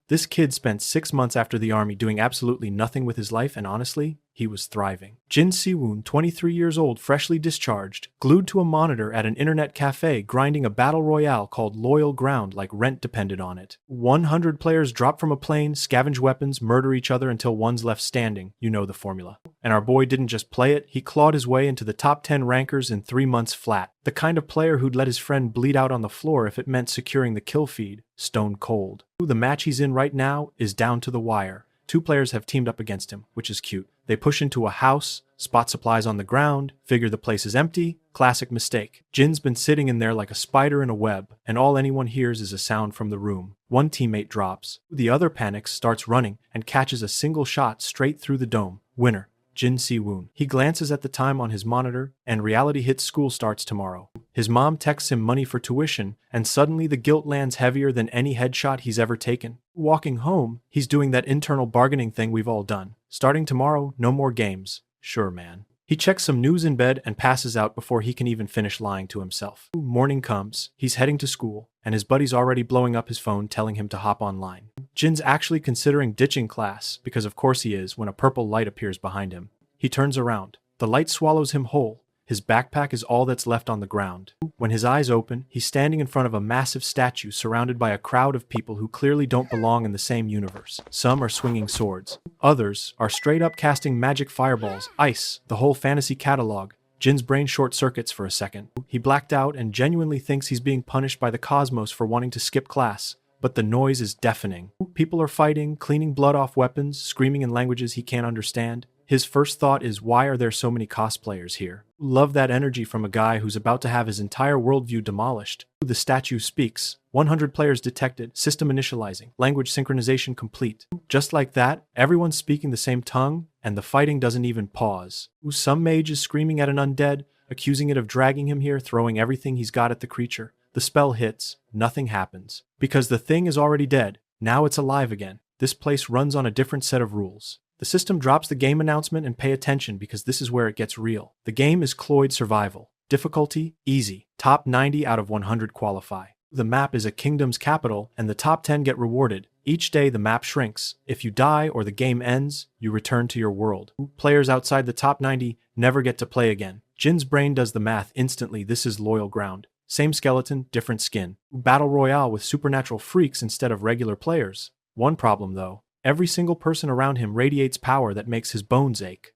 This kid spent 6 months after the army doing absolutely nothing with his life, and honestly, he was thriving. Jin Si-woon, 23 years old, freshly discharged, glued to a monitor at an internet cafe grinding a battle royale called Loyal Ground like rent depended on it. 100 players drop from a plane, scavenge weapons, murder each other until one's left standing. You know the formula. And our boy didn't just play it, he clawed his way into the top 10 rankers in 3 months flat. The kind of player who'd let his friend bleed out on the floor if it meant securing the kill feed. Stone cold. The match he's in right now is down to the wire. 2 players have teamed up against him, which is cute. They push into a house, spot supplies on the ground, figure the place is empty. Classic mistake. Jin's been sitting in there like a spider in a web, and all anyone hears is a sound from the room. One teammate drops. The other panics, starts running, and catches a single shot straight through the dome. Winner. Jin Si-woon. He glances at the time on his monitor, and reality hits. School starts tomorrow. His mom texts him money for tuition, and suddenly the guilt lands heavier than any headshot he's ever taken. Walking home, he's doing that internal bargaining thing we've all done. Starting tomorrow, no more games. Sure, man. He checks some news in bed and passes out before he can even finish lying to himself. Morning comes, he's heading to school, and his buddy's already blowing up his phone telling him to hop online. Jin's actually considering ditching class, because of course he is, when a purple light appears behind him. He turns around. The light swallows him whole. His backpack is all that's left on the ground. When his eyes open, he's standing in front of a massive statue surrounded by a crowd of people who clearly don't belong in the same universe. Some are swinging swords. Others are straight up casting magic fireballs, ice, the whole fantasy catalog. Jin's brain short circuits for a second. He blacked out and genuinely thinks he's being punished by the cosmos for wanting to skip class. But the noise is deafening. People are fighting, cleaning blood off weapons, screaming in languages he can't understand. His first thought is, why are there so many cosplayers here? Love that energy from a guy who's about to have his entire worldview demolished. The statue speaks. 100 players detected. System initializing. Language synchronization complete. Just like that, everyone's speaking the same tongue, and the fighting doesn't even pause. Some mage is screaming at an undead, accusing it of dragging him here, throwing everything he's got at the creature. The spell hits. Nothing happens. Because the thing is already dead. Now it's alive again. This place runs on a different set of rules. The system drops the game announcement and pay attention because this is where it gets real. The game is Cloyd Survival. Difficulty, easy. Top 90 out of 100 qualify. The map is a kingdom's capital and the top 10 get rewarded. Each day the map shrinks. If you die or the game ends, you return to your world. Players outside the top 90 never get to play again. Jin's brain does the math instantly. This is Loyal Ground. Same skeleton, different skin. Battle Royale with supernatural freaks instead of regular players. One problem though. Every single person around him radiates power that makes his bones ache.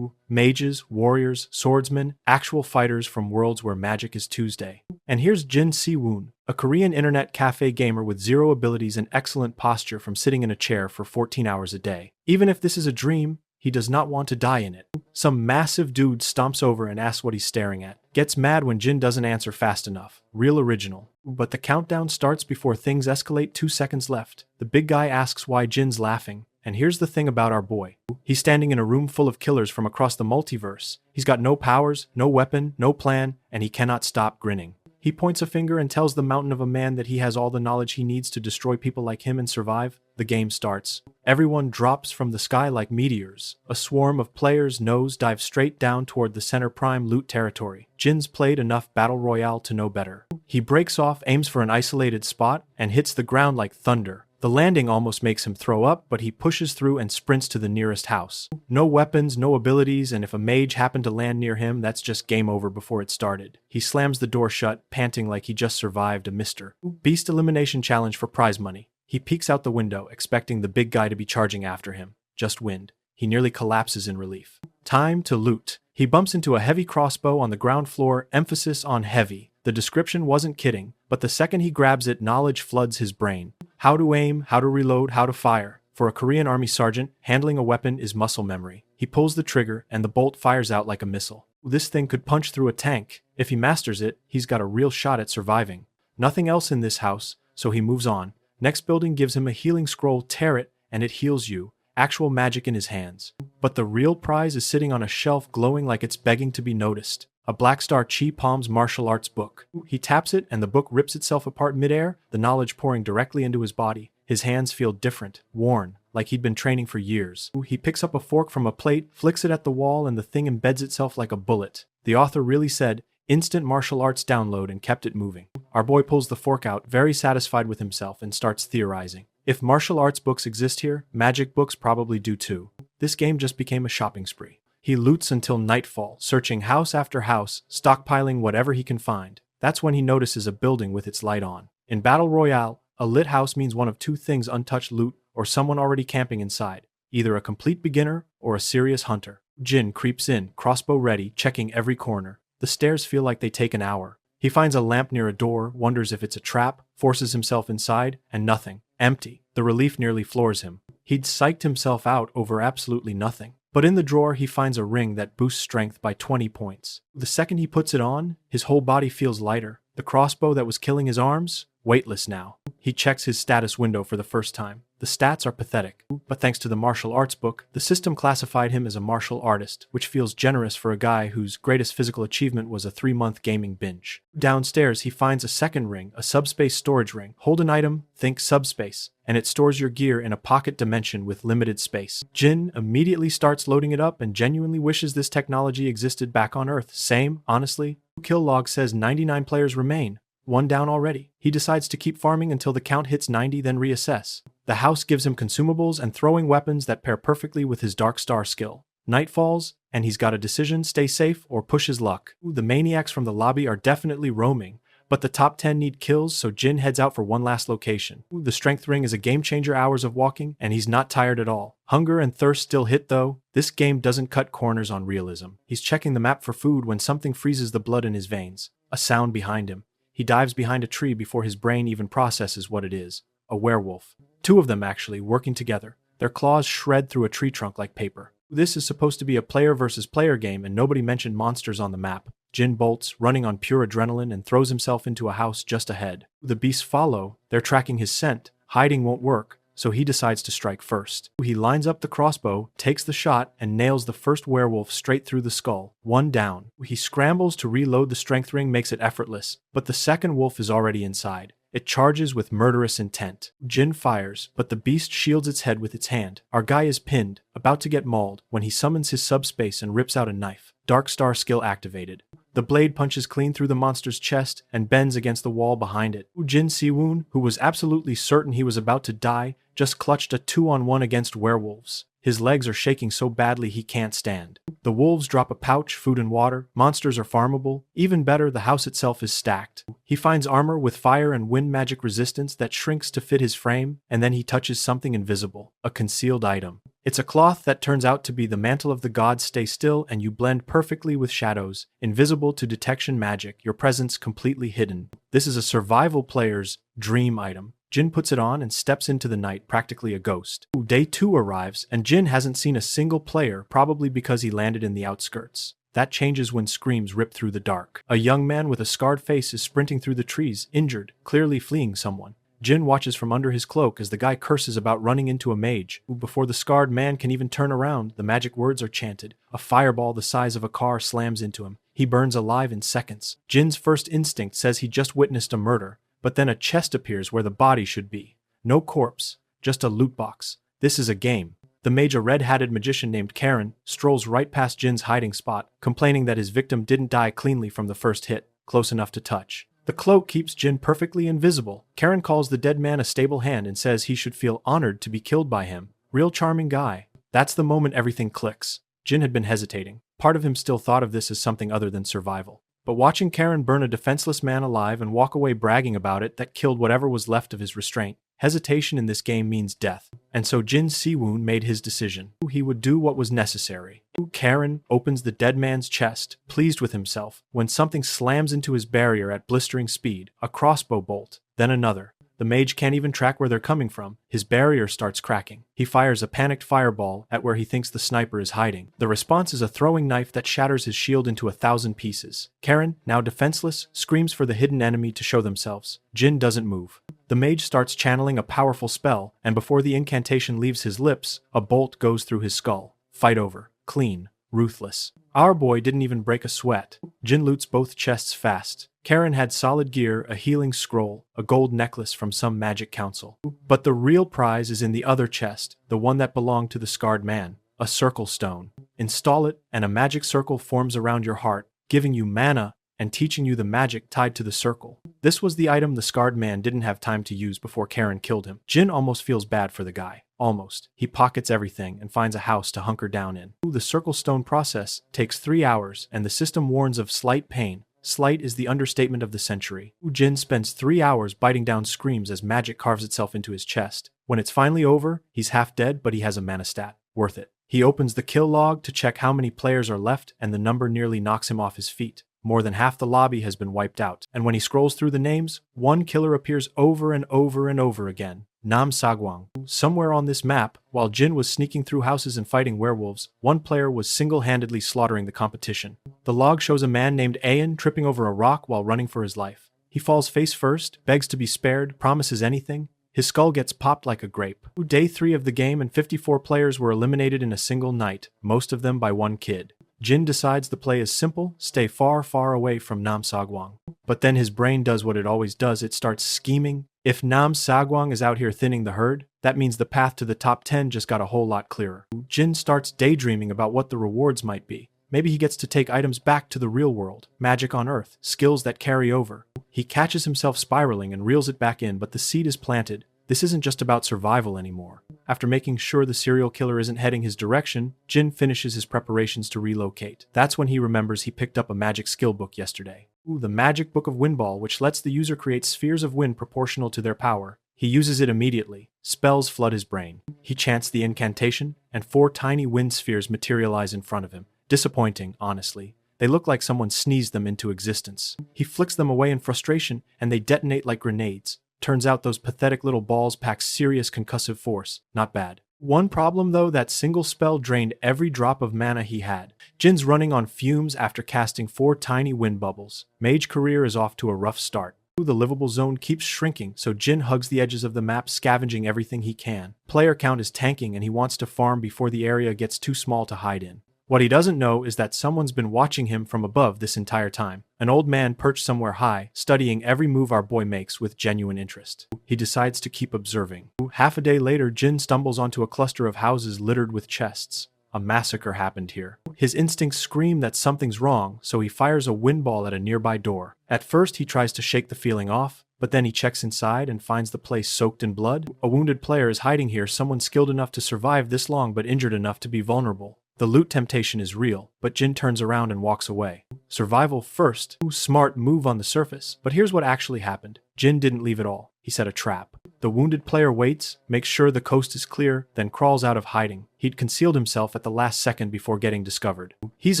Mages, warriors, swordsmen, actual fighters from worlds where magic is Tuesday. And here's Jin Si-woon, a Korean internet cafe gamer with 0 abilities and excellent posture from sitting in a chair for 14 hours a day. Even if this is a dream, he does not want to die in it. Some massive dude stomps over and asks what he's staring at. Gets mad when Jin doesn't answer fast enough. Real original. But the countdown starts before things escalate. 2 seconds left. The big guy asks why Jin's laughing. And here's the thing about our boy. He's standing in a room full of killers from across the multiverse. He's got no powers, no weapon, no plan, and he cannot stop grinning. He points a finger and tells the mountain of a man that he has all the knowledge he needs to destroy people like him and survive. The game starts. Everyone drops from the sky like meteors. A swarm of players dive straight down toward the center prime loot territory. Jin's played enough Battle Royale to know better. He breaks off, aims for an isolated spot, and hits the ground like thunder. The landing almost makes him throw up, but he pushes through and sprints to the nearest house. No weapons, no abilities, and if a mage happened to land near him, that's just game over before it started. He slams the door shut, panting like he just survived a Mr. Beast elimination challenge for prize money. He peeks out the window, expecting the big guy to be charging after him. Just wind. He nearly collapses in relief. Time to loot. He bumps into a heavy crossbow on the ground floor, emphasis on heavy. The description wasn't kidding, but the second he grabs it, knowledge floods his brain. How to aim, how to reload, how to fire. For a Korean army sergeant, handling a weapon is muscle memory. He pulls the trigger, and the bolt fires out like a missile. This thing could punch through a tank. If he masters it, he's got a real shot at surviving. Nothing else in this house, so he moves on. Next building gives him a healing scroll. Tear it, and it heals you. Actual magic in his hands. But the real prize is sitting on a shelf glowing like it's begging to be noticed. A Black Star Chi Palm's martial arts book. He taps it and the book rips itself apart midair, the knowledge pouring directly into his body. His hands feel different, worn, like he'd been training for years. He picks up a fork from a plate, flicks it at the wall, and the thing embeds itself like a bullet. The author really said, instant martial arts download, and kept it moving. Our boy pulls the fork out, very satisfied with himself, and starts theorizing. If martial arts books exist here, magic books probably do too. This game just became a shopping spree. He loots until nightfall, searching house after house, stockpiling whatever he can find. That's when he notices a building with its light on. In Battle Royale, a lit house means one of two things: untouched loot or someone already camping inside, either a complete beginner or a serious hunter. Jin creeps in, crossbow ready, checking every corner. The stairs feel like they take an hour. He finds a lamp near a door, wonders if it's a trap, forces himself inside, and nothing. Empty. The relief nearly floors him. He'd psyched himself out over absolutely nothing. But in the drawer, he finds a ring that boosts strength by 20 points. The second he puts it on, his whole body feels lighter. The crossbow that was killing his arms? Weightless now. He checks his status window for the first time. The stats are pathetic, but thanks to the martial arts book, the system classified him as a martial artist, which feels generous for a guy whose greatest physical achievement was a 3-month gaming binge. Downstairs, he finds a second ring, a subspace storage ring. Hold an item, think subspace, and it stores your gear in a pocket dimension with limited space. Jin immediately starts loading it up and genuinely wishes this technology existed back on Earth. Same, honestly. Kill log says 99 players remain. One down already. He decides to keep farming until the count hits 90, then reassess. The house gives him consumables and throwing weapons that pair perfectly with his Dark Star skill. Night falls, and he's got a decision: stay safe or push his luck. The maniacs from the lobby are definitely roaming, but the top 10 need kills, so Jin heads out for one last location. The strength ring is a game changer, hours of walking, and he's not tired at all. Hunger and thirst still hit though. This game doesn't cut corners on realism. He's checking the map for food when something freezes the blood in his veins. A sound behind him. He dives behind a tree before his brain even processes what it is. A werewolf. Two of them actually, working together. Their claws shred through a tree trunk like paper. This is supposed to be a player versus player game, and nobody mentioned monsters on the map. Jin bolts, running on pure adrenaline, and throws himself into a house just ahead. The beasts follow. They're tracking his scent. Hiding won't work, so he decides to strike first. He lines up the crossbow, takes the shot, and nails the first werewolf straight through the skull. One down. He scrambles to reload. The strength ring makes it effortless, but the second wolf is already inside. It charges with murderous intent. Jin fires, but the beast shields its head with its hand. Our guy is pinned, about to get mauled, when he summons his subspace and rips out a knife. Dark Star skill activated. The blade punches clean through the monster's chest and bends against the wall behind it. Jin Siwon, who was absolutely certain he was about to die, just clutched a 2-on-1 against werewolves. His legs are shaking so badly he can't stand. The wolves drop a pouch, food and water. Monsters are farmable. Even better, the house itself is stacked. He finds armor with fire and wind magic resistance that shrinks to fit his frame, and then he touches something invisible, a concealed item. It's a cloth that turns out to be the mantle of the gods. Stay still and you blend perfectly with shadows, invisible to detection magic, your presence completely hidden. This is a survival player's dream item. Jin puts it on and steps into the night, practically a ghost. Day 2 arrives, and Jin hasn't seen a single player, probably because he landed in the outskirts. That changes when screams rip through the dark. A young man with a scarred face is sprinting through the trees, injured, clearly fleeing someone. Jin watches from under his cloak as the guy curses about running into a mage. Before the scarred man can even turn around, the magic words are chanted. A fireball the size of a car slams into him. He burns alive in seconds. Jin's first instinct says he just witnessed a murder. But then a chest appears where the body should be. No corpse, just a loot box. This is a game. The mage, a red-hatted magician named Karen, strolls right past Jin's hiding spot, complaining that his victim didn't die cleanly from the first hit, close enough to touch. The cloak keeps Jin perfectly invisible. Karen calls the dead man a stable hand and says he should feel honored to be killed by him. Real charming guy. That's the moment everything clicks. Jin had been hesitating. Part of him still thought of this as something other than survival. But watching Karen burn a defenseless man alive and walk away bragging about it, that killed whatever was left of his restraint. Hesitation in this game means death. And so Jin Siwon made his decision. He would do what was necessary. Karen opens the dead man's chest, pleased with himself, when something slams into his barrier at blistering speed. A crossbow bolt, then another. The mage can't even track where they're coming from. His barrier starts cracking. He fires a panicked fireball at where he thinks the sniper is hiding. The response is a throwing knife that shatters his shield into 1,000 pieces. Karen, now defenseless, screams for the hidden enemy to show themselves. Jin doesn't move. The mage starts channeling a powerful spell, and before the incantation leaves his lips, a bolt goes through his skull. Fight over. Clean. Ruthless. Our boy didn't even break a sweat. Jin loots both chests fast. Karen had solid gear, a healing scroll, a gold necklace from some magic council. But the real prize is in the other chest, the one that belonged to the scarred man, a circle stone. Install it, and a magic circle forms around your heart, giving you mana and teaching you the magic tied to the circle. This was the item the scarred man didn't have time to use before Karen killed him. Jin almost feels bad for the guy. Almost. He pockets everything and finds a house to hunker down in. The circle stone process takes 3 hours, and the system warns of slight pain. Slight is the understatement of the century. Jin spends 3 hours biting down screams as magic carves itself into his chest. When it's finally over, he's half dead, but he has a mana stat. Worth it. He opens the kill log to check how many players are left, and the number nearly knocks him off his feet. More than half the lobby has been wiped out, and when he scrolls through the names, one killer appears over and over and over again. Nam Sagwang. Somewhere on this map, while Jin was sneaking through houses and fighting werewolves, one player was single-handedly slaughtering the competition. The log shows a man named Ayan tripping over a rock while running for his life. He falls face first, begs to be spared, promises anything. His skull gets popped like a grape. Day 3 of the game and 54 players were eliminated in a single night, most of them by one kid. Jin decides the play is simple, stay far, far away from Nam Sagwang. But then his brain does what it always does, it starts scheming. If Nam Sagwang is out here thinning the herd, that means the path to the top 10 just got a whole lot clearer. Jin starts daydreaming about what the rewards might be. Maybe he gets to take items back to the real world, magic on Earth, skills that carry over. He catches himself spiraling and reels it back in, but the seed is planted. This isn't just about survival anymore. After making sure the serial killer isn't heading his direction, Jin finishes his preparations to relocate. That's when he remembers he picked up a magic skill book yesterday. The Magic Book of Windball, which lets the user create spheres of wind proportional to their power. He uses it immediately. Spells flood his brain. He chants the incantation, and 4 tiny wind spheres materialize in front of him. Disappointing, honestly. They look like someone sneezed them into existence. He flicks them away in frustration, and they detonate like grenades. Turns out those pathetic little balls pack serious concussive force. Not bad. One problem though, that single spell drained every drop of mana he had. Jin's running on fumes after casting 4 tiny wind bubbles. Mage career is off to a rough start. The livable zone keeps shrinking, so Jin hugs the edges of the map, scavenging everything he can. Player count is tanking and he wants to farm before the area gets too small to hide in. What he doesn't know is that someone's been watching him from above this entire time. An old man perched somewhere high, studying every move our boy makes with genuine interest. He decides to keep observing. Half a day later, Jin stumbles onto a cluster of houses littered with chests. A massacre happened here. His instincts scream that something's wrong, so he fires a wind ball at a nearby door. At first, he tries to shake the feeling off, but then he checks inside and finds the place soaked in blood. A wounded player is hiding here, someone skilled enough to survive this long but injured enough to be vulnerable. The loot temptation is real, but Jin turns around and walks away. Survival first. Smart move on the surface, but here's what actually happened. Jin didn't leave at all. He set a trap. The wounded player waits, makes sure the coast is clear, then crawls out of hiding. He'd concealed himself at the last second before getting discovered. He's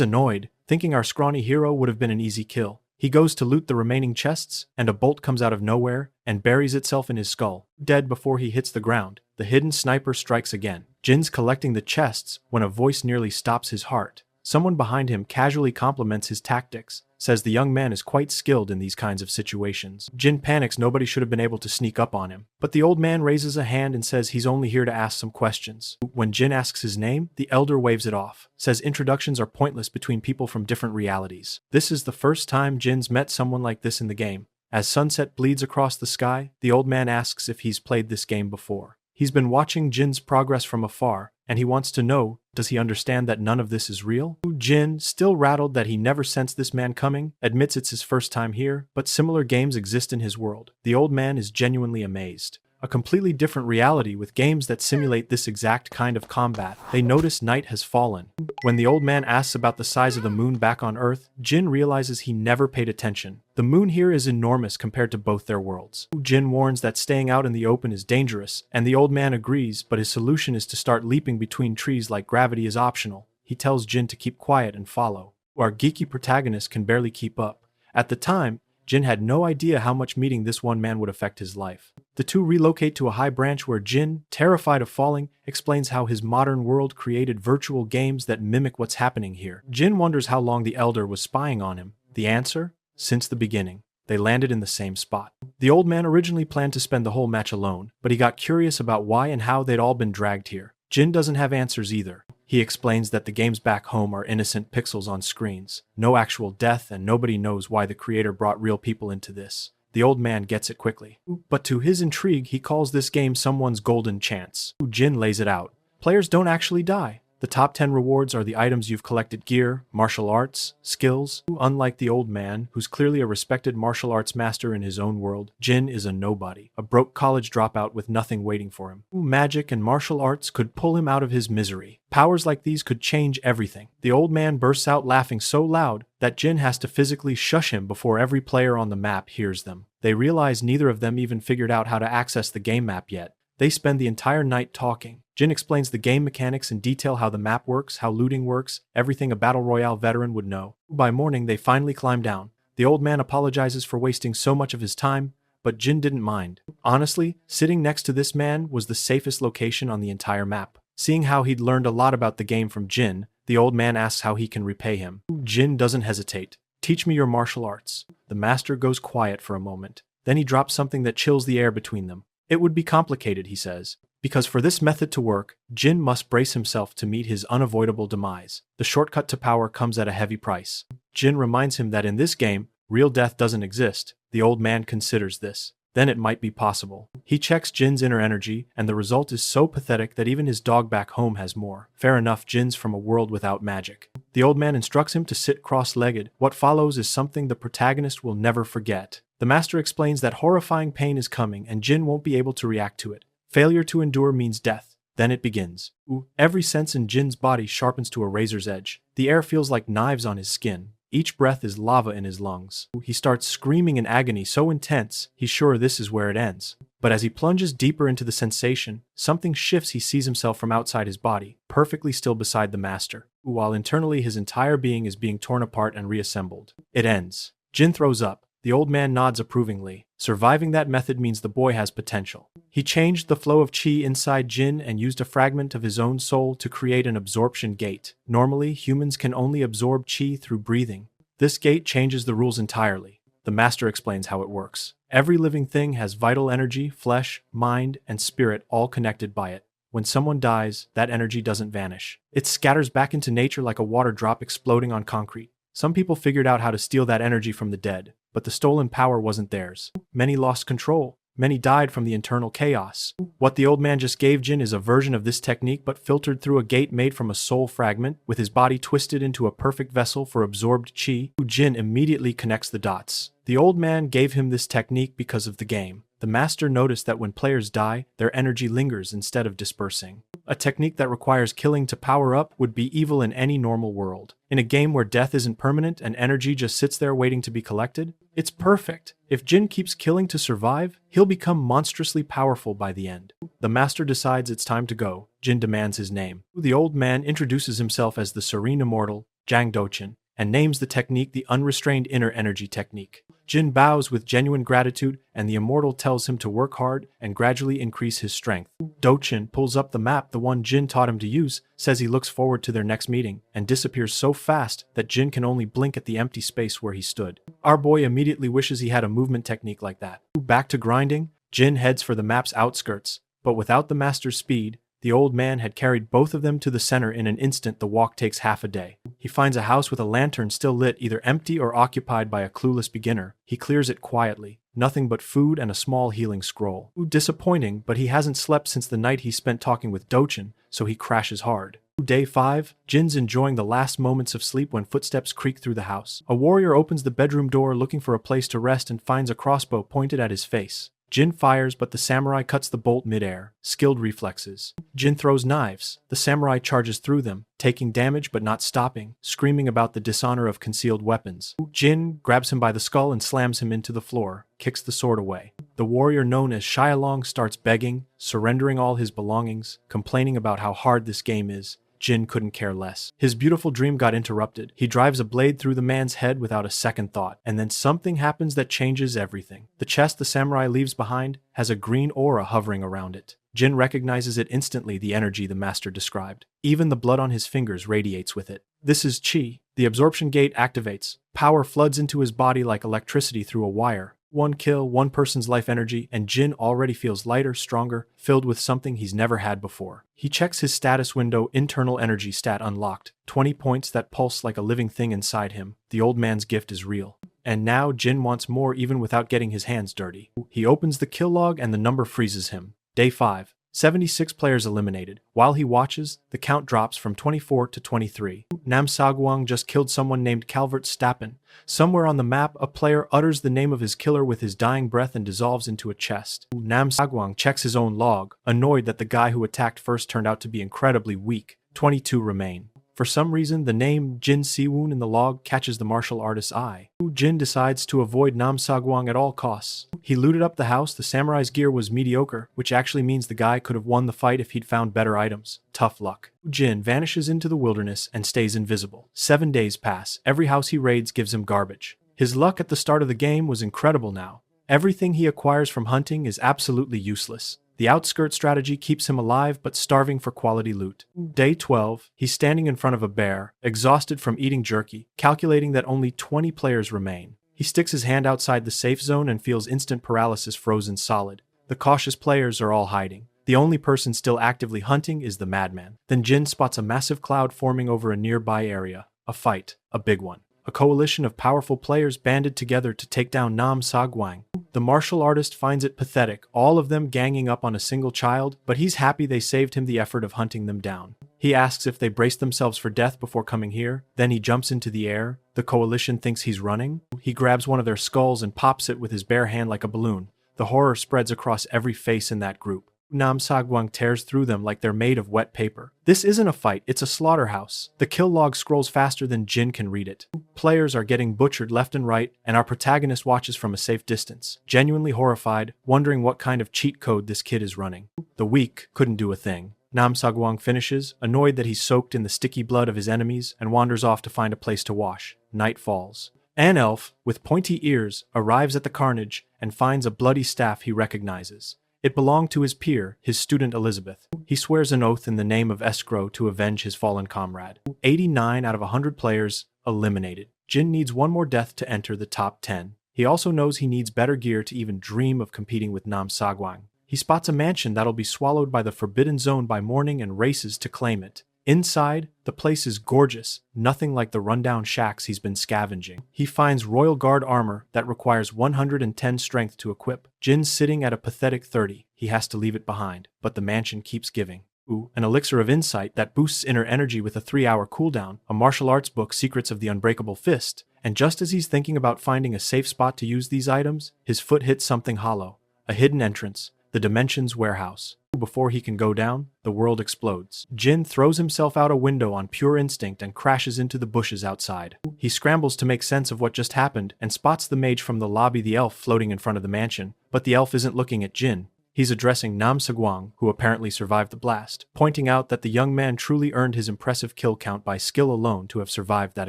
annoyed, thinking our scrawny hero would have been an easy kill. He goes to loot the remaining chests, and a bolt comes out of nowhere and buries itself in his skull. Dead before he hits the ground, the hidden sniper strikes again. Jin's collecting the chests when a voice nearly stops his heart. Someone behind him casually compliments his tactics, says the young man is quite skilled in these kinds of situations. Jin panics nobody should have been able to sneak up on him, but the old man raises a hand and says he's only here to ask some questions. When Jin asks his name, the elder waves it off, says introductions are pointless between people from different realities. This is the first time Jin's met someone like this in the game. As sunset bleeds across the sky, the old man asks if he's played this game before. He's been watching Jin's progress from afar, and he wants to know, does he understand that none of this is real? Jin, still rattled that he never sensed this man coming, admits it's his first time here, but similar games exist in his world. The old man is genuinely amazed. A completely different reality with games that simulate this exact kind of combat. They notice night has fallen. When the old man asks about the size of the moon back on Earth, Jin realizes he never paid attention. The moon here is enormous compared to both their worlds. Jin warns that staying out in the open is dangerous, and the old man agrees, but his solution is to start leaping between trees like gravity is optional. He tells Jin to keep quiet and follow. Our geeky protagonist can barely keep up. At the time, Jin had no idea how much meeting this one man would affect his life. The two relocate to a high branch where Jin, terrified of falling, explains how his modern world created virtual games that mimic what's happening here. Jin wonders how long the elder was spying on him. The answer? Since the beginning. They landed in the same spot. The old man originally planned to spend the whole match alone, but he got curious about why and how they'd all been dragged here. Jin doesn't have answers either. He explains that the games back home are innocent pixels on screens. No actual death, and nobody knows why the creator brought real people into this. The old man gets it quickly. But to his intrigue, he calls this game someone's golden chance. Jin lays it out. Players don't actually die. The top 10 rewards are the items you've collected: gear, martial arts, skills. Unlike the old man, who's clearly a respected martial arts master in his own world, Jin is a nobody, a broke college dropout with nothing waiting for him. Magic and martial arts could pull him out of his misery. Powers like these could change everything. The old man bursts out laughing so loud that Jin has to physically shush him before every player on the map hears them. They realize neither of them even figured out how to access the game map yet. They spend the entire night talking. Jin explains the game mechanics in detail, how the map works, how looting works, everything a Battle Royale veteran would know. By morning, they finally climb down. The old man apologizes for wasting so much of his time, but Jin didn't mind. Honestly, sitting next to this man was the safest location on the entire map. Seeing how he'd learned a lot about the game from Jin, the old man asks how he can repay him. Jin doesn't hesitate. "Teach me your martial arts." The master goes quiet for a moment. Then he drops something that chills the air between them. "It would be complicated," he says, "because for this method to work, Jin must brace himself to meet his unavoidable demise. The shortcut to power comes at a heavy price." Jin reminds him that in this game, real death doesn't exist. The old man considers this. Then it might be possible. He checks Jin's inner energy, and the result is so pathetic that even his dog back home has more. Fair enough, Jin's from a world without magic. The old man instructs him to sit cross-legged. What follows is something the protagonist will never forget. The master explains that horrifying pain is coming, and Jin won't be able to react to it. Failure to endure means death. Then it begins. Every sense in Jin's body sharpens to a razor's edge. The air feels like knives on his skin. Each breath is lava in his lungs. He starts screaming in agony so intense, he's sure this is where it ends. But as he plunges deeper into the sensation, something shifts. He sees himself from outside his body, perfectly still beside the master, while internally his entire being is being torn apart and reassembled. It ends. Jin throws up. The old man nods approvingly. Surviving that method means the boy has potential. He changed the flow of chi inside Jin and used a fragment of his own soul to create an absorption gate. Normally, humans can only absorb chi through breathing. This gate changes the rules entirely. The master explains how it works. Every living thing has vital energy, flesh, mind, and spirit all connected by it. When someone dies, that energy doesn't vanish. It scatters back into nature like a water drop exploding on concrete. Some people figured out how to steal that energy from the dead, but the stolen power wasn't theirs. Many lost control. Many died from the internal chaos. What the old man just gave Jin is a version of this technique, but filtered through a gate made from a soul fragment, with his body twisted into a perfect vessel for absorbed chi. Jin immediately connects the dots. The old man gave him this technique because of the game. The master noticed that when players die, their energy lingers instead of dispersing. A technique that requires killing to power up would be evil in any normal world. In a game where death isn't permanent and energy just sits there waiting to be collected, it's perfect. If Jin keeps killing to survive, he'll become monstrously powerful by the end. The master decides it's time to go. Jin demands his name. The old man introduces himself as the Serene Immortal, Jang Dochin, and names the technique the Unrestrained Inner Energy Technique. Jin bows with genuine gratitude, and the immortal tells him to work hard and gradually increase his strength. Dochin pulls up the map the one Jin taught him to use, says he looks forward to their next meeting, and disappears so fast that Jin can only blink at the empty space where he stood. Our boy immediately wishes he had a movement technique like that. Back to grinding, Jin heads for the map's outskirts, but without the master's speed, the old man had carried both of them to the center in an instant. The walk takes half a day. He finds a house with a lantern still lit, either empty or occupied by a clueless beginner. He clears it quietly. Nothing but food and a small healing scroll. Disappointing, but he hasn't slept since the night he spent talking with Dochin, so he crashes hard. Day 5, Jin's enjoying the last moments of sleep when footsteps creak through the house. A warrior opens the bedroom door looking for a place to rest and finds a crossbow pointed at his face. Jin fires, but the samurai cuts the bolt mid-air. Skilled reflexes. Jin throws knives. The samurai charges through them, taking damage but not stopping, screaming about the dishonor of concealed weapons. Jin grabs him by the skull and slams him into the floor, kicks the sword away. The warrior known as Xiaolong starts begging, surrendering all his belongings, complaining about how hard this game is. Jin couldn't care less. His beautiful dream got interrupted. He drives a blade through the man's head without a second thought, and then something happens that changes everything. The chest the samurai leaves behind has a green aura hovering around it. Jin recognizes it instantly, the energy the master described. Even the blood on his fingers radiates with it. This is chi. The absorption gate activates. Power floods into his body like electricity through a wire. One kill, one person's life energy, and Jin already feels lighter, stronger, filled with something he's never had before. He checks his status window, internal energy stat unlocked. 20 points that pulse like a living thing inside him. The old man's gift is real. And now Jin wants more even without getting his hands dirty. He opens the kill log and the number freezes him. Day 5. 76 players eliminated. While he watches, the count drops from 24 to 23. Nam Sagwang just killed someone named Calvert Stappen. Somewhere on the map, a player utters the name of his killer with his dying breath and dissolves into a chest. Nam Sagwang checks his own log, annoyed that the guy who attacked first turned out to be incredibly weak. 22 remain. For some reason, the name Jin Siwoon in the log catches the martial artist's eye. Jin decides to avoid Nam Sagwang at all costs. He looted up the house. The samurai's gear was mediocre, which actually means the guy could have won the fight if he'd found better items. Tough luck. Jin vanishes into the wilderness and stays invisible. 7 days pass. Every house he raids gives him garbage. His luck at the start of the game was incredible now. Everything he acquires from hunting is absolutely useless. The outskirt strategy keeps him alive but starving for quality loot. Day 12, he's standing in front of a bear, exhausted from eating jerky, calculating that only 20 players remain. He sticks his hand outside the safe zone and feels instant paralysis frozen solid. The cautious players are all hiding. The only person still actively hunting is the madman. Then Jin spots a massive cloud forming over a nearby area. A fight. A big one. A coalition of powerful players banded together to take down Nam Sagwang. The martial artist finds it pathetic, all of them ganging up on a single child, but he's happy they saved him the effort of hunting them down. He asks if they braced themselves for death before coming here, then he jumps into the air. The coalition thinks he's running. He grabs one of their skulls and pops it with his bare hand like a balloon. The horror spreads across every face in that group. Nam Sagwang tears through them like they're made of wet paper. This isn't a fight, it's a slaughterhouse. The kill log scrolls faster than Jin can read it. Players are getting butchered left and right, and our protagonist watches from a safe distance, genuinely horrified, wondering what kind of cheat code this kid is running. The weak couldn't do a thing. Nam Sagwang finishes, annoyed that he's soaked in the sticky blood of his enemies, and wanders off to find a place to wash. Night falls. An elf, with pointy ears, arrives at the carnage and finds a bloody staff he recognizes. It belonged to his peer, his student Elizabeth. He swears an oath in the name of escrow to avenge his fallen comrade. 89 out of 100 players eliminated. Jin needs one more death to enter the top 10. He also knows he needs better gear to even dream of competing with Nam Sagwang. He spots a mansion that'll be swallowed by the Forbidden Zone by morning and races to claim it. Inside, the place is gorgeous, nothing like the rundown shacks he's been scavenging. He finds Royal Guard armor that requires 110 strength to equip. Jin's sitting at a pathetic 30. He has to leave it behind, but the mansion keeps giving. An elixir of insight that boosts inner energy with a 3-hour cooldown, a martial arts book, Secrets of the Unbreakable Fist, and just as he's thinking about finding a safe spot to use these items, his foot hits something hollow. A hidden entrance, the Dimensions Warehouse. Before he can go down, the world explodes. Jin throws himself out a window on pure instinct and crashes into the bushes outside. He scrambles to make sense of what just happened and spots the mage from the lobby, the elf, floating in front of the mansion, but the elf isn't looking at Jin. He's addressing Nam Sagwang, who apparently survived the blast, pointing out that the young man truly earned his impressive kill count by skill alone to have survived that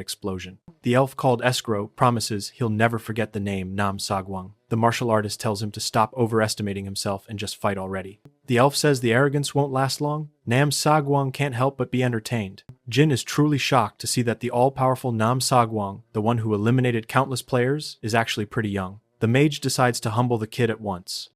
explosion. The elf, called Escrow, promises he'll never forget the name Nam Sagwang. The martial artist tells him to stop overestimating himself and just fight already. The elf says the arrogance won't last long. Nam Sagwang can't help but be entertained. Jin is truly shocked to see that the all-powerful Nam Sagwang, the one who eliminated countless players, is actually pretty young. The mage decides to humble the kid at once.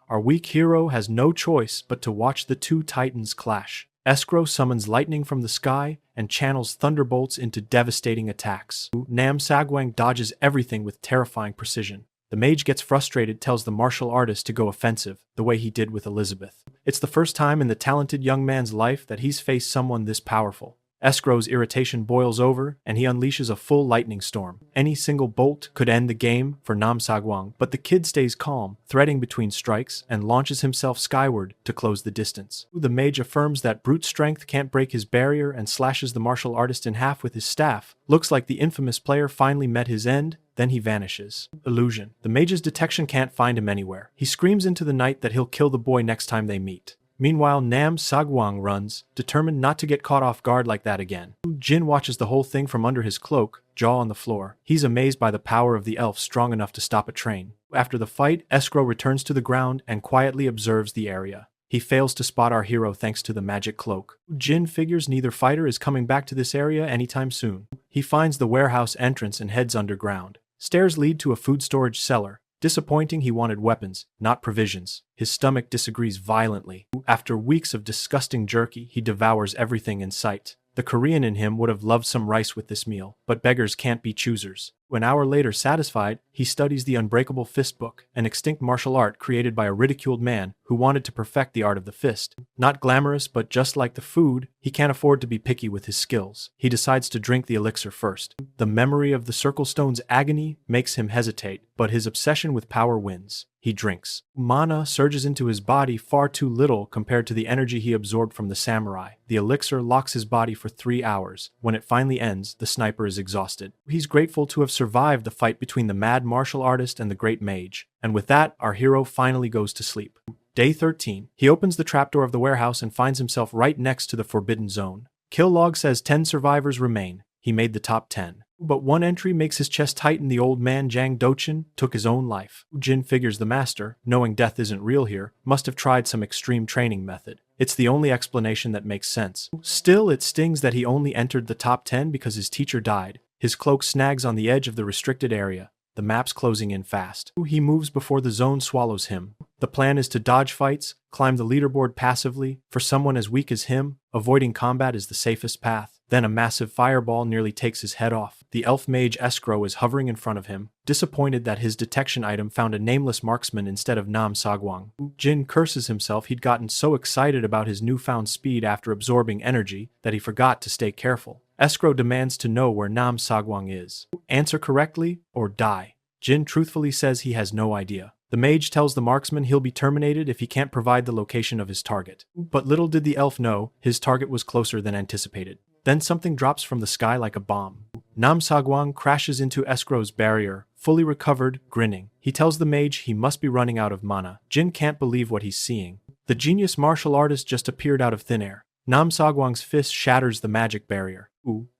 Our weak hero has no choice but to watch the two titans clash. Escrow summons lightning from the sky and channels thunderbolts into devastating attacks. Nam Sagwang dodges everything with terrifying precision. The mage gets frustrated, tells the martial artist to go offensive, the way he did with Elizabeth. It's the first time in the talented young man's life that he's faced someone this powerful. Escrow's irritation boils over, and he unleashes a full lightning storm. Any single bolt could end the game for Nam Sagwang, but the kid stays calm, threading between strikes, and launches himself skyward to close the distance. The mage affirms that brute strength can't break his barrier and slashes the martial artist in half with his staff. Looks like the infamous player finally met his end, then he vanishes. Illusion. The mage's detection can't find him anywhere. He screams into the night that he'll kill the boy next time they meet. Meanwhile, Nam Sagwang runs, determined not to get caught off guard like that again. Jin watches the whole thing from under his cloak, jaw on the floor. He's amazed by the power of the elf strong enough to stop a train. After the fight, Escrow returns to the ground and quietly observes the area. He fails to spot our hero thanks to the magic cloak. Jin figures neither fighter is coming back to this area anytime soon. He finds the warehouse entrance and heads underground. Stairs lead to a food storage cellar. Disappointing, he wanted weapons, not provisions. His stomach disagrees violently. After weeks of disgusting jerky, he devours everything in sight. The Korean in him would have loved some rice with this meal, but beggars can't be choosers. An hour later, satisfied, he studies the Unbreakable Fist book, an extinct martial art created by a ridiculed man who wanted to perfect the art of the fist. Not glamorous, but just like the food, he can't afford to be picky with his skills. He decides to drink the elixir first. The memory of the Circle Stone's agony makes him hesitate, but his obsession with power wins. He drinks. Mana surges into his body far too little compared to the energy he absorbed from the samurai. The elixir locks his body for 3 hours. When it finally ends, the sniper is exhausted. He's grateful to have survived the fight between the mad martial artist and the great mage. And with that, our hero finally goes to sleep. Day 13. He opens the trapdoor of the warehouse and finds himself right next to the forbidden zone. Kill log says 10 survivors remain. He made the top 10. But one entry makes his chest tighten. The old man Jang Dochin took his own life. Jin figures the master, knowing death isn't real here, must have tried some extreme training method. It's the only explanation that makes sense. Still, it stings that he only entered the top 10 because his teacher died. His cloak snags on the edge of the restricted area. The map's closing in fast. He moves before the zone swallows him. The plan is to dodge fights, climb the leaderboard passively. For someone as weak as him, avoiding combat is the safest path. Then a massive fireball nearly takes his head off. The elf mage Escrow is hovering in front of him, disappointed that his detection item found a nameless marksman instead of Nam Sagwang. Jin curses himself. He'd gotten so excited about his newfound speed after absorbing energy that he forgot to stay careful. Escrow demands to know where Nam Sagwang is. Answer correctly or die. Jin truthfully says he has no idea. The mage tells the marksman he'll be terminated if he can't provide the location of his target. But little did the elf know, his target was closer than anticipated. Then something drops from the sky like a bomb. Nam Sagwang crashes into Escrow's barrier, fully recovered, grinning. He tells the mage he must be running out of mana. Jin can't believe what he's seeing. The genius martial artist just appeared out of thin air. Nam Sagwang's fist shatters the magic barrier.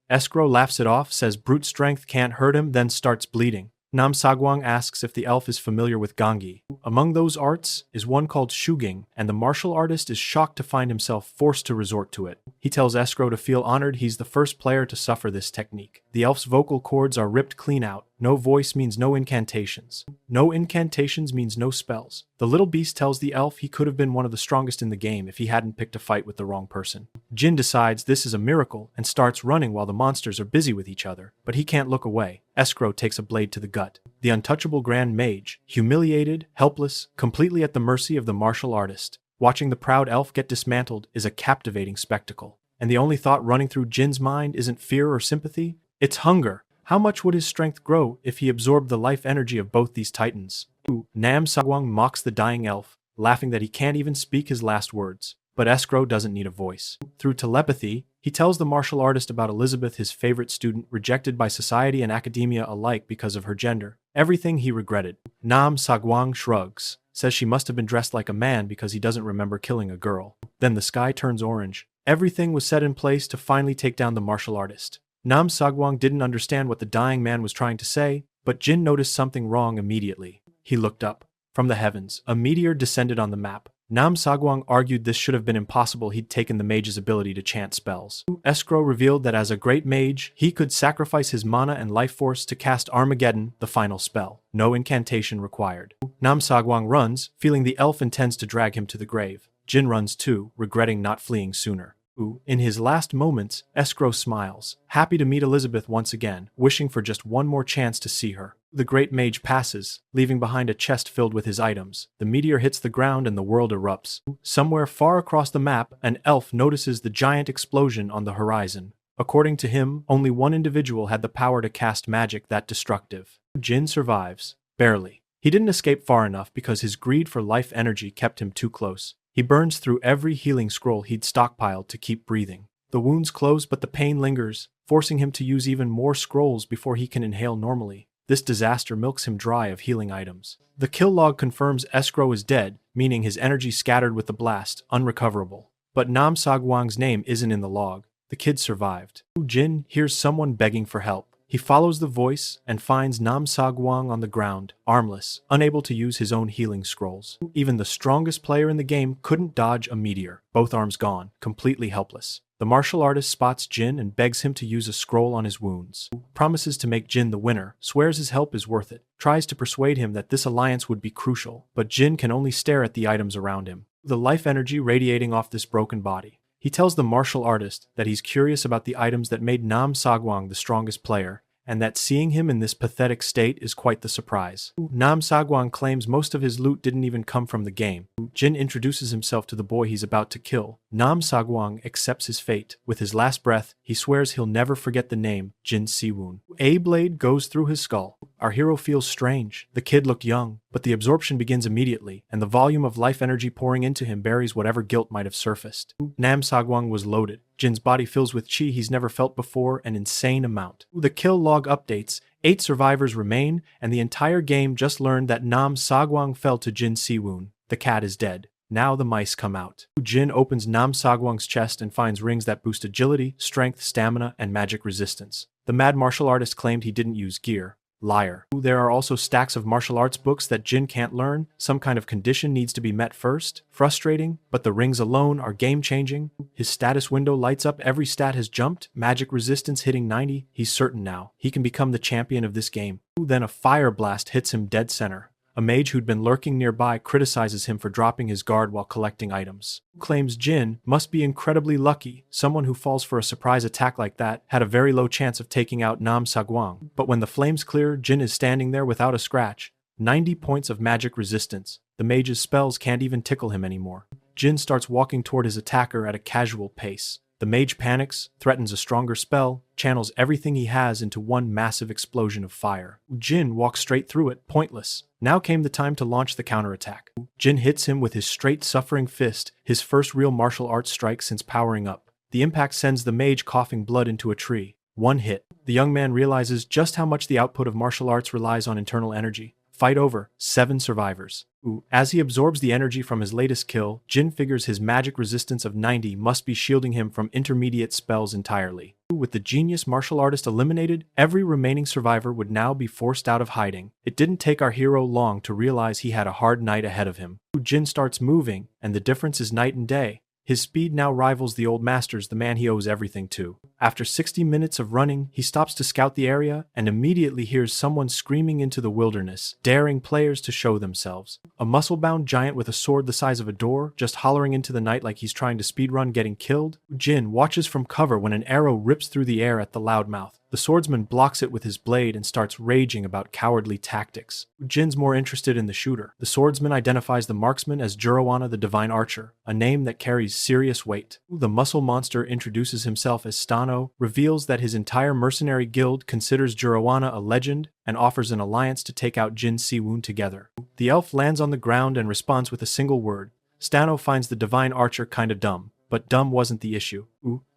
Escrow laughs it off, says brute strength can't hurt him, then starts bleeding. Nam Sagwang asks if the elf is familiar with Gangi. Among those arts is one called Shuging, and the martial artist is shocked to find himself forced to resort to it. He tells Escrow to feel honored he's the first player to suffer this technique. The elf's vocal cords are ripped clean out. No voice means no incantations. No incantations means no spells. The little beast tells the elf he could have been one of the strongest in the game if he hadn't picked a fight with the wrong person. Jin decides this is a miracle and starts running while the monsters are busy with each other, but he can't look away. Escrow takes a blade to the gut. The untouchable Grand Mage, humiliated, helpless, completely at the mercy of the martial artist. Watching the proud elf get dismantled is a captivating spectacle. And the only thought running through Jin's mind isn't fear or sympathy, it's hunger. How much would his strength grow if he absorbed the life energy of both these titans? Nam Sagwang mocks the dying elf, laughing that he can't even speak his last words. But Escrow doesn't need a voice. Through telepathy, he tells the martial artist about Elizabeth, his favorite student, rejected by society and academia alike because of her gender. Everything he regretted. Nam Sagwang shrugs, says she must have been dressed like a man because he doesn't remember killing a girl. Then the sky turns orange. Everything was set in place to finally take down the martial artist. Nam Sagwang didn't understand what the dying man was trying to say, but Jin noticed something wrong immediately. He looked up. From the heavens, a meteor descended on the map. Nam Sagwang argued this should have been impossible. He'd taken the mage's ability to chant spells. Escrow revealed that as a great mage, he could sacrifice his mana and life force to cast Armageddon, the final spell. No incantation required. Nam Sagwang runs, feeling the elf intends to drag him to the grave. Jin runs too, regretting not fleeing sooner. In his last moments, Escrow smiles, happy to meet Elizabeth once again, wishing for just one more chance to see her. The great mage passes, leaving behind a chest filled with his items. The meteor hits the ground and the world erupts. Somewhere far across the map, an elf notices the giant explosion on the horizon. According to him, only one individual had the power to cast magic that destructive. Jin survives. Barely. He didn't escape far enough because his greed for life energy kept him too close. He burns through every healing scroll he'd stockpiled to keep breathing. The wounds close, but the pain lingers, forcing him to use even more scrolls before he can inhale normally. This disaster milks him dry of healing items. The kill log confirms Escrow is dead, meaning his energy scattered with the blast, unrecoverable. But Nam Sagwang's name isn't in the log. The kid survived. Jin hears someone begging for help. He follows the voice and finds Nam Sagwang on the ground, armless, unable to use his own healing scrolls. Even the strongest player in the game couldn't dodge a meteor, both arms gone, completely helpless. The martial artist spots Jin and begs him to use a scroll on his wounds. Promises to make Jin the winner, swears his help is worth it, tries to persuade him that this alliance would be crucial, but Jin can only stare at the items around him. The life energy radiating off this broken body. He tells the martial artist that he's curious about the items that made Nam Sagwang the strongest player, and that seeing him in this pathetic state is quite the surprise. Nam Sagwang claims most of his loot didn't even come from the game. Jin introduces himself to the boy he's about to kill. Nam Sagwang accepts his fate. With his last breath, he swears he'll never forget the name Jin Siwoon. A blade goes through his skull. Our hero feels strange. The kid looked young, but the absorption begins immediately, and the volume of life energy pouring into him buries whatever guilt might have surfaced. Nam Sagwang was loaded. Jin's body fills with chi he's never felt before, an insane amount. The kill log updates. 8 survivors remain, and the entire game just learned that Nam Sagwang fell to Jin Siwoon. The cat is dead. Now the mice come out. Jin opens Nam Sagwang's chest and finds rings that boost agility, strength, stamina, and magic resistance. The mad martial artist claimed he didn't use gear. Liar. There are also stacks of martial arts books that Jin can't learn. Some kind of condition needs to be met first. Frustrating, but the rings alone are game-changing. His status window lights up, every stat has jumped. Magic resistance hitting 90. He's certain now. He can become the champion of this game. Then a fire blast hits him dead center. A mage who'd been lurking nearby criticizes him for dropping his guard while collecting items. Claims Jin must be incredibly lucky. Someone who falls for a surprise attack like that had a very low chance of taking out Nam Sagwang. But when the flames clear, Jin is standing there without a scratch. 90 points of magic resistance. The mage's spells can't even tickle him anymore. Jin starts walking toward his attacker at a casual pace. The mage panics, threatens a stronger spell, channels everything he has into one massive explosion of fire. Jin walks straight through it, pointless. Now came the time to launch the counterattack. Jin hits him with his straight suffering fist, his first real martial arts strike since powering up. The impact sends the mage coughing blood into a tree. One hit. The young man realizes just how much the output of martial arts relies on internal energy. Fight over. 7 survivors. As he absorbs the energy from his latest kill, Jin figures his magic resistance of 90 must be shielding him from intermediate spells entirely. With the genius martial artist eliminated, every remaining survivor would now be forced out of hiding. It didn't take our hero long to realize he had a hard night ahead of him. Jin starts moving, and the difference is night and day. His speed now rivals the old masters, the man he owes everything to. After 60 minutes of running, he stops to scout the area and immediately hears someone screaming into the wilderness, daring players to show themselves. A muscle-bound giant with a sword the size of a door, just hollering into the night like he's trying to speedrun getting killed. Jin watches from cover when an arrow rips through the air at the loudmouth. The swordsman blocks it with his blade and starts raging about cowardly tactics. Jin's more interested in the shooter. The swordsman identifies the marksman as Jurawana the Divine Archer, a name that carries serious weight. The muscle monster introduces himself as Stano, reveals that his entire mercenary guild considers Jurawana a legend, and offers an alliance to take out Jin Siwoon together. The elf lands on the ground and responds with a single word. Stano finds the Divine Archer kind of dumb, but dumb wasn't the issue.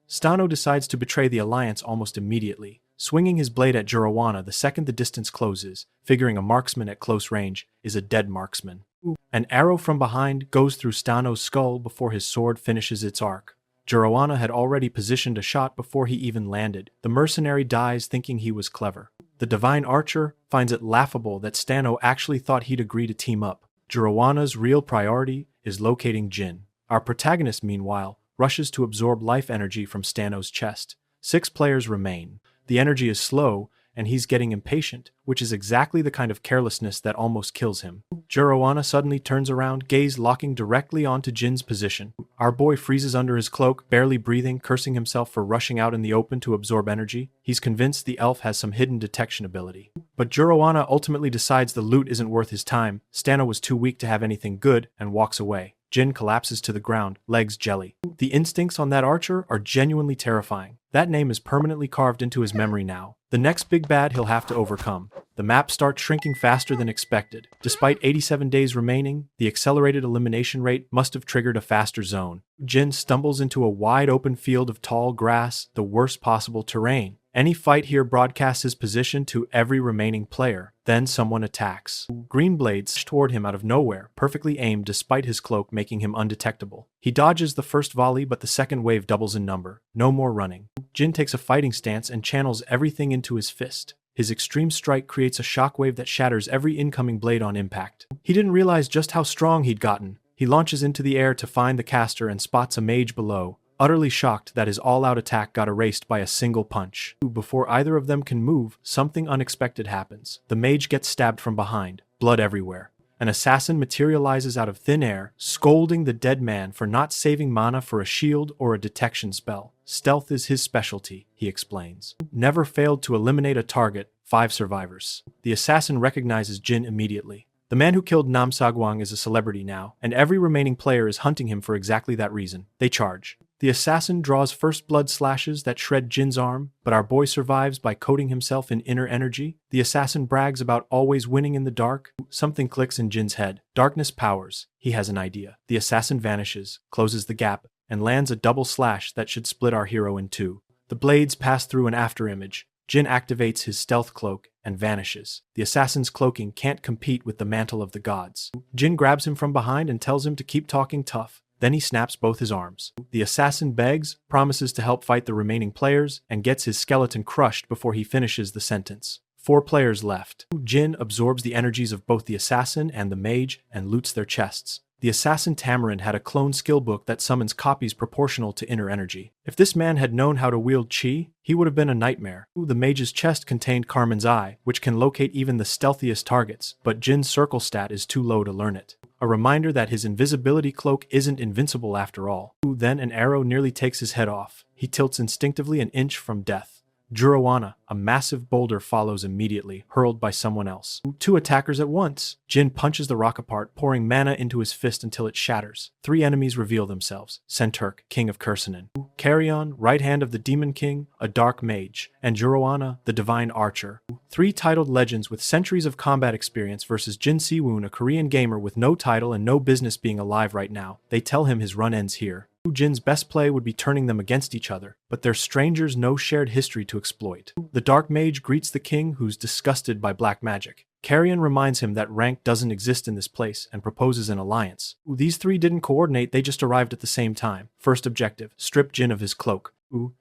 Stano decides to betray the alliance almost immediately, swinging his blade at Jurawana the second the distance closes, figuring a marksman at close range is a dead marksman. An arrow from behind goes through Stano's skull before his sword finishes its arc. Jurawana had already positioned a shot before he even landed. The mercenary dies thinking he was clever. The Divine Archer finds it laughable that Stano actually thought he'd agree to team up. Jurawana's real priority is locating Jin. Our protagonist, meanwhile, rushes to absorb life energy from Stano's chest. 6 players remain. The energy is slow, and he's getting impatient, which is exactly the kind of carelessness that almost kills him. Jurawana suddenly turns around, gaze locking directly onto Jin's position. Our boy freezes under his cloak, barely breathing, cursing himself for rushing out in the open to absorb energy. He's convinced the elf has some hidden detection ability. But Jurawana ultimately decides the loot isn't worth his time. Stano was too weak to have anything good, and walks away. Jin collapses to the ground, legs jelly. The instincts on that archer are genuinely terrifying. That name is permanently carved into his memory now. The next big bad he'll have to overcome. The map starts shrinking faster than expected. Despite 87 days remaining, the accelerated elimination rate must have triggered a faster zone. Jin stumbles into a wide open field of tall grass, the worst possible terrain. Any fight here broadcasts his position to every remaining player. Then someone attacks. Green blades toward him out of nowhere, perfectly aimed despite his cloak making him undetectable. He dodges the first volley, but the second wave doubles in number. No more running. Jin takes a fighting stance and channels everything into his fist. His extreme strike creates a shockwave that shatters every incoming blade on impact. He didn't realize just how strong he'd gotten. He launches into the air to find the caster and spots a mage below, utterly shocked that his all-out attack got erased by a single punch. Before either of them can move, something unexpected happens. The mage gets stabbed from behind, blood everywhere. An assassin materializes out of thin air, scolding the dead man for not saving mana for a shield or a detection spell. Stealth is his specialty, he explains. Never failed to eliminate a target, 5 survivors. The assassin recognizes Jin immediately. The man who killed Nam Sagwang is a celebrity now, and every remaining player is hunting him for exactly that reason. They charge. The assassin draws first blood slashes that shred Jin's arm, but our boy survives by coating himself in inner energy. The assassin brags about always winning in the dark. Something clicks in Jin's head. Darkness powers. He has an idea. The assassin vanishes, closes the gap, and lands a double slash that should split our hero in 2. The blades pass through an afterimage. Jin activates his stealth cloak and vanishes. The assassin's cloaking can't compete with the mantle of the gods. Jin grabs him from behind and tells him to keep talking tough. Then he snaps both his arms. The assassin begs, promises to help fight the remaining players, and gets his skeleton crushed before he finishes the sentence. 4 players left. Jin absorbs the energies of both the assassin and the mage and loots their chests. The assassin Tamarin had a clone skill book that summons copies proportional to inner energy. If this man had known how to wield chi, he would have been a nightmare. The mage's chest contained Carmen's Eye, which can locate even the stealthiest targets, but Jin's circle stat is too low to learn it. A reminder that his invisibility cloak isn't invincible after all. Then an arrow nearly takes his head off. He tilts instinctively an inch from death. Jurawana, a massive boulder, follows immediately, hurled by someone else. 2 attackers at once. Jin punches the rock apart, pouring mana into his fist until it shatters. 3 enemies reveal themselves. Senturk, King of Kursanen. Carrion, right hand of the Demon King, a dark mage. And Jurawana, the divine archer. 3 titled legends with centuries of combat experience versus Jin Siwoon, a Korean gamer with no title and no business being alive right now. They tell him his run ends here. Jin's best play would be turning them against each other, but they're strangers, no shared history to exploit. The dark mage greets the king, who's disgusted by black magic. Carrion reminds him that rank doesn't exist in this place and proposes an alliance. These 3 didn't coordinate, they just arrived at the same time. First objective, strip Jin of his cloak.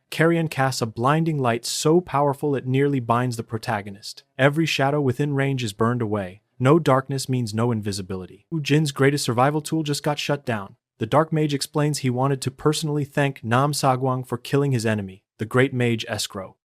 Carrion casts a blinding light so powerful it nearly binds the protagonist. Every shadow within range is burned away. No darkness means no invisibility. Jin's greatest survival tool just got shut down. The Dark Mage explains he wanted to personally thank Nam Sagwang for killing his enemy, the Great Mage Escrow.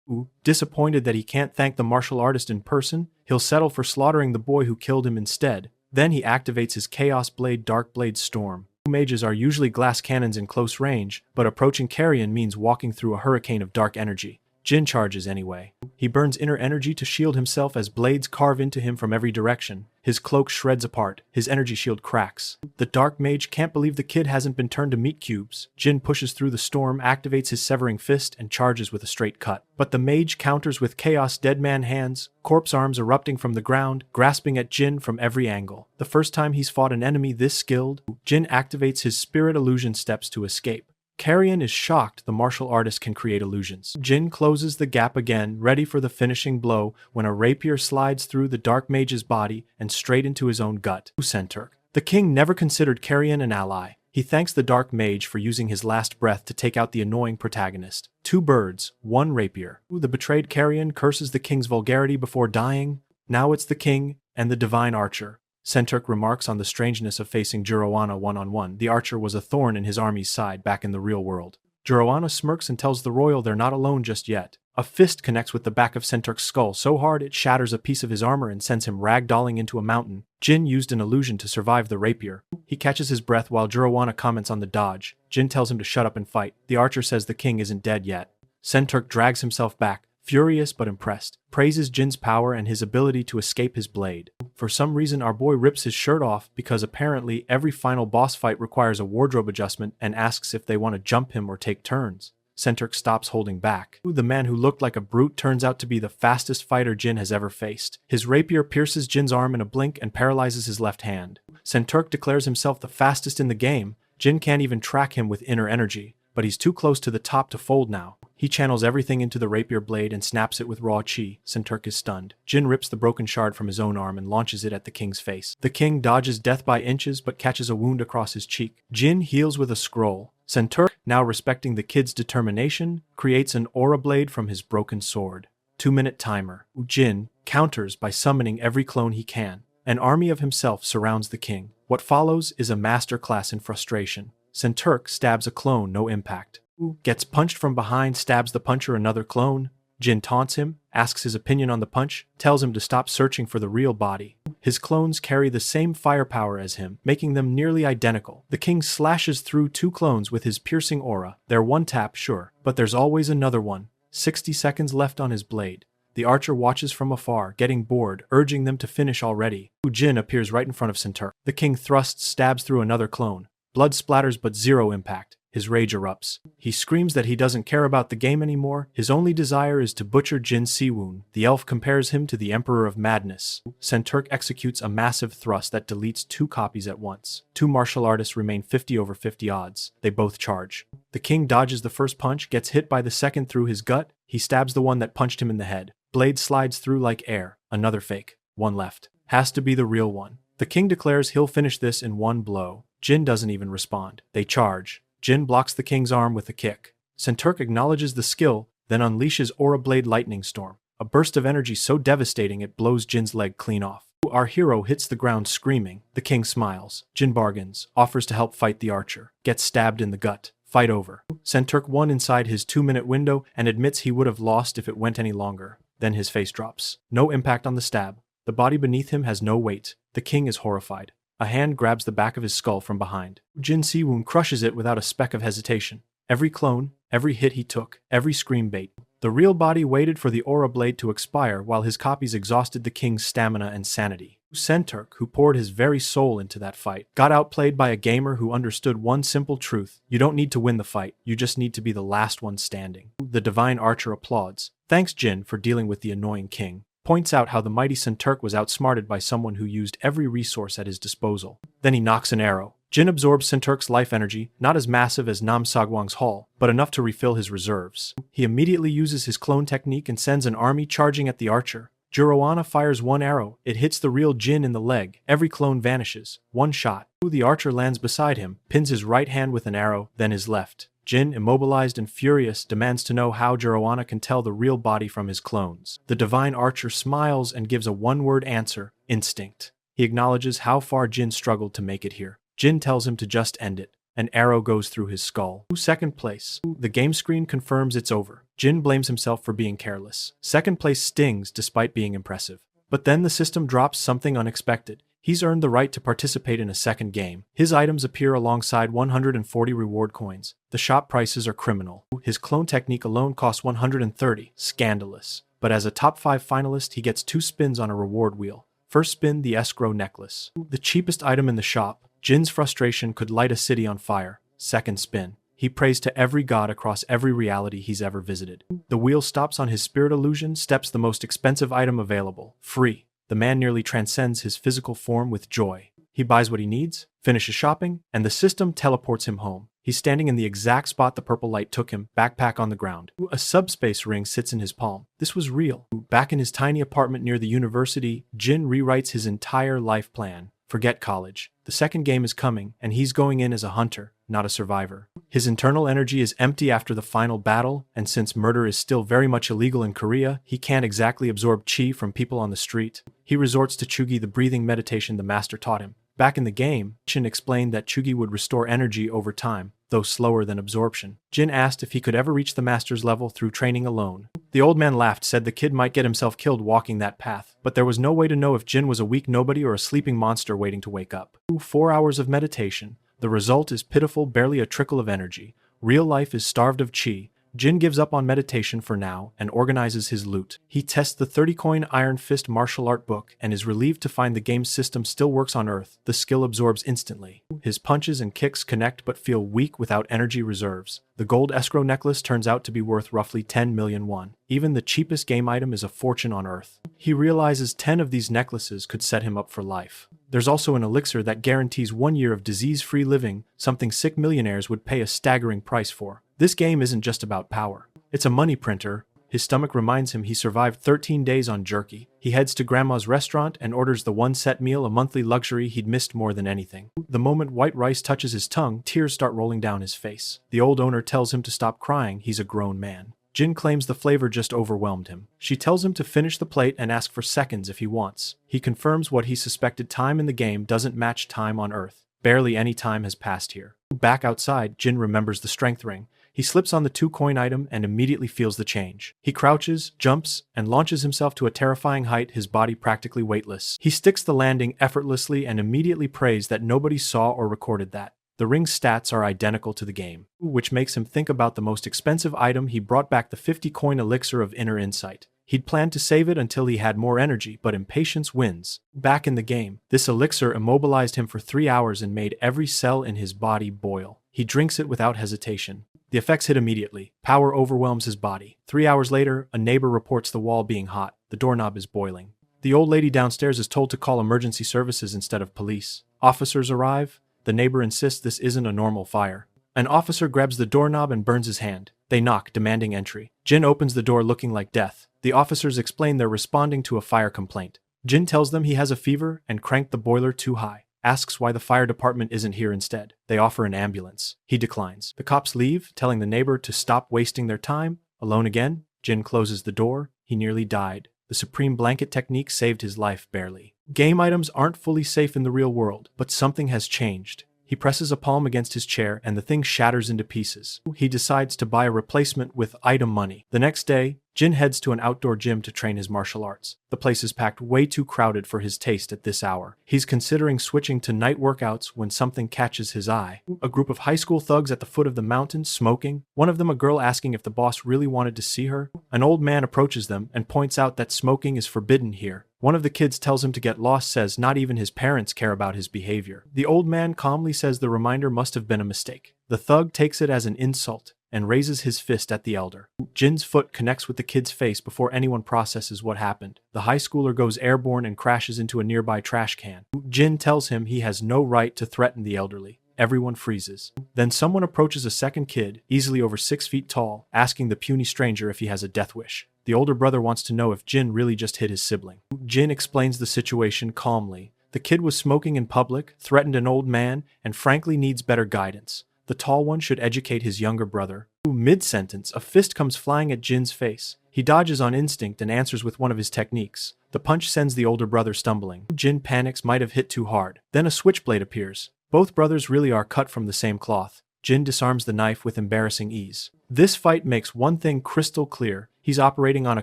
Disappointed that he can't thank the martial artist in person, he'll settle for slaughtering the boy who killed him instead. Then he activates his Chaos Blade Dark Blade Storm. Mages are usually glass cannons in close range, but approaching Carrion means walking through a hurricane of dark energy. Jin charges anyway. He burns inner energy to shield himself as blades carve into him from every direction. His cloak shreds apart. His energy shield cracks. The dark mage can't believe the kid hasn't been turned to meat cubes. Jin pushes through the storm, activates his severing fist, and charges with a straight cut. But the mage counters with chaos deadman hands, corpse arms erupting from the ground, grasping at Jin from every angle. The first time he's fought an enemy this skilled, Jin activates his spirit illusion steps to escape. Carrion is shocked the martial artist can create illusions. Jin closes the gap again, ready for the finishing blow, when a rapier slides through the dark mage's body and straight into his own gut. Senturk. The king never considered Carrion an ally. He thanks the dark mage for using his last breath to take out the annoying protagonist. 2 birds, 1 rapier. The betrayed Carrion curses the king's vulgarity before dying. Now it's the king and the divine archer. Senturk remarks on the strangeness of facing Jurawana one-on-one. The archer was a thorn in his army's side back in the real world. Jurawana smirks and tells the royal they're not alone just yet. A fist connects with the back of Senturk's skull so hard it shatters a piece of his armor and sends him ragdolling into a mountain. Jin used an illusion to survive the rapier. He catches his breath while Jurawana comments on the dodge. Jin tells him to shut up and fight. The archer says the king isn't dead yet. Senturk drags himself back, furious but impressed, praises Jin's power and his ability to escape his blade. For some reason our boy rips his shirt off because apparently every final boss fight requires a wardrobe adjustment and asks if they want to jump him or take turns. Senturk stops holding back. The man who looked like a brute turns out to be the fastest fighter Jin has ever faced. His rapier pierces Jin's arm in a blink and paralyzes his left hand. Senturk declares himself the fastest in the game. Jin can't even track him with inner energy, but he's too close to the top to fold now. He channels everything into the rapier blade and snaps it with raw chi. Senturk is stunned. Jin rips the broken shard from his own arm and launches it at the king's face. The king dodges death by inches but catches a wound across his cheek. Jin heals with a scroll. Senturk, now respecting the kid's determination, creates an aura blade from his broken sword. 2-minute timer. Jin counters by summoning every clone he can. An army of himself surrounds the king. What follows is a masterclass in frustration. Senturk stabs a clone, no impact. Gets punched from behind, stabs the puncher, another clone. Jin taunts him, asks his opinion on the punch, tells him to stop searching for the real body. His clones carry the same firepower as him, making them nearly identical. The king slashes through 2 clones with his piercing aura. They're one tap, sure, but there's always another one. 60 seconds left on his blade. The archer watches from afar, getting bored, urging them to finish already. Jin appears right in front of Sinturk. The king thrusts, stabs through another clone. Blood splatters but zero impact. His rage erupts. He screams that he doesn't care about the game anymore. His only desire is to butcher Jin Siwon. The elf compares him to the Emperor of Madness. Sinturk executes a massive thrust that deletes 2 copies at once. 2 martial artists remain 50/50 odds. They both charge. The king dodges the first punch, gets hit by the second through his gut. He stabs the one that punched him in the head. Blade slides through like air. Another fake. One left. Has to be the real one. The king declares he'll finish this in one blow. Jin doesn't even respond. They charge. Jin blocks the king's arm with a kick. Sinturk acknowledges the skill, then unleashes Aura Blade Lightning Storm. A burst of energy so devastating it blows Jin's leg clean off. Our hero hits the ground screaming. The king smiles. Jin bargains, offers to help fight the archer. Gets stabbed in the gut. Fight over. Sinturk won inside his 2-minute window and admits he would have lost if it went any longer. Then his face drops. No impact on the stab. The body beneath him has no weight. The king is horrified. A hand grabs the back of his skull from behind. Jin Siwon crushes it without a speck of hesitation. Every clone, every hit he took, every scream bait. The real body waited for the aura blade to expire while his copies exhausted the king's stamina and sanity. Sinturk, who poured his very soul into that fight, got outplayed by a gamer who understood one simple truth. You don't need to win the fight, you just need to be the last one standing. The divine archer applauds. Thanks, Jin, for dealing with the annoying king. Points out how the mighty Sinturk was outsmarted by someone who used every resource at his disposal. Then he knocks an arrow. Jin absorbs Sinturk's life energy, not as massive as Nam Sagwang's haul, but enough to refill his reserves. He immediately uses his clone technique and sends an army charging at the archer. Juroana fires one arrow. It hits the real Jin in the leg. Every clone vanishes. One shot. The archer lands beside him, pins his right hand with an arrow, then his left. Jin, immobilized and furious, demands to know how Juroana can tell the real body from his clones. The divine archer smiles and gives a one-word answer: instinct. He acknowledges how far Jin struggled to make it here. Jin tells him to just end it. An arrow goes through his skull. Second place. The game screen confirms it's over. Jin blames himself for being careless. Second place stings despite being impressive. But then the system drops something unexpected. He's earned the right to participate in a second game. His items appear alongside 140 reward coins. The shop prices are criminal. His clone technique alone costs 130. Scandalous. But as a top 5 finalist, he gets 2 spins on a reward wheel. First spin, the escrow necklace. The cheapest item in the shop. Jin's frustration could light a city on fire. Second spin. He prays to every god across every reality he's ever visited. The wheel stops on his spirit illusion, steps the most expensive item available. Free. The man nearly transcends his physical form with joy. He buys what he needs, finishes shopping, and the system teleports him home. He's standing in the exact spot the purple light took him, backpack on the ground. A subspace ring sits in his palm. This was real. Back in his tiny apartment near the university, Jin rewrites his entire life plan. Forget college. The second game is coming, and he's going in as a hunter, not a survivor. His internal energy is empty after the final battle, and since murder is still very much illegal in Korea, he can't exactly absorb chi from people on the street. He resorts to Chugi, the breathing meditation the master taught him. Back in the game, Jin explained that Chugi would restore energy over time, though slower than absorption. Jin asked if he could ever reach the master's level through training alone. The old man laughed, said the kid might get himself killed walking that path, but there was no way to know if Jin was a weak nobody or a sleeping monster waiting to wake up. 4 hours of meditation. The result is pitiful, barely a trickle of energy. Real life is starved of chi. Jin gives up on meditation for now and organizes his loot. He tests the 30-coin Iron Fist martial art book and is relieved to find the game's system still works on Earth. The skill absorbs instantly. His punches and kicks connect but feel weak without energy reserves. The gold escrow necklace turns out to be worth roughly 10 million won. Even the cheapest game item is a fortune on Earth. He realizes 10 of these necklaces could set him up for life. There's also an elixir that guarantees 1 year of disease-free living, something sick millionaires would pay a staggering price for. This game isn't just about power. It's a money printer. His stomach reminds him he survived 13 days on jerky. He heads to Grandma's restaurant and orders the one-set meal, a monthly luxury he'd missed more than anything. The moment white rice touches his tongue, tears start rolling down his face. The old owner tells him to stop crying. He's a grown man. Jin claims the flavor just overwhelmed him. She tells him to finish the plate and ask for seconds if he wants. He confirms what he suspected: time in the game doesn't match time on Earth. Barely any time has passed here. Back outside, Jin remembers the strength ring. He slips on the 2-coin item and immediately feels the change. He crouches, jumps, and launches himself to a terrifying height, his body practically weightless. He sticks the landing effortlessly and immediately prays that nobody saw or recorded that. The ring's stats are identical to the game, which makes him think about the most expensive item. He brought back the 50-coin elixir of inner insight. He'd planned to save it until he had more energy, but impatience wins. Back in the game, this elixir immobilized him for 3 hours and made every cell in his body boil. He drinks it without hesitation. The effects hit immediately. Power overwhelms his body. 3 hours later, a neighbor reports the wall being hot. The doorknob is boiling. The old lady downstairs is told to call emergency services instead of police. Officers arrive. The neighbor insists this isn't a normal fire. An officer grabs the doorknob and burns his hand. They knock, demanding entry. Jin opens the door looking like death. The officers explain they're responding to a fire complaint. Jin tells them he has a fever and cranked the boiler too high. Asks why the fire department isn't here instead. They offer an ambulance. He declines. The cops leave, telling the neighbor to stop wasting their time. Alone again, Jin closes the door. He nearly died. The supreme blanket technique saved his life barely. Game items aren't fully safe in the real world, but something has changed. He presses a palm against his chair and the thing shatters into pieces. He decides to buy a replacement with item money. The next day, Jin heads to an outdoor gym to train his martial arts. The place is packed way too crowded for his taste at this hour. He's considering switching to night workouts when something catches his eye. A group of high school thugs at the foot of the mountain, smoking. One of them a girl asking if the boss really wanted to see her. An old man approaches them and points out that smoking is forbidden here. One of the kids tells him to get lost, says not even his parents care about his behavior. The old man calmly says the reminder must have been a mistake. The thug takes it as an insult and raises his fist at the elder. Jin's foot connects with the kid's face before anyone processes what happened. The high schooler goes airborne and crashes into a nearby trash can. Jin tells him he has no right to threaten the elderly. Everyone freezes. Then someone approaches a second kid, easily over 6 feet tall, asking the puny stranger if he has a death wish. The older brother wants to know if Jin really just hit his sibling. Jin explains the situation calmly. The kid was smoking in public, threatened an old man, and frankly needs better guidance. The tall one should educate his younger brother. Mid-sentence, a fist comes flying at Jin's face. He dodges on instinct and answers with one of his techniques. The punch sends the older brother stumbling. Jin panics, might have hit too hard. Then a switchblade appears. Both brothers really are cut from the same cloth. Jin disarms the knife with embarrassing ease. This fight makes one thing crystal clear. He's operating on a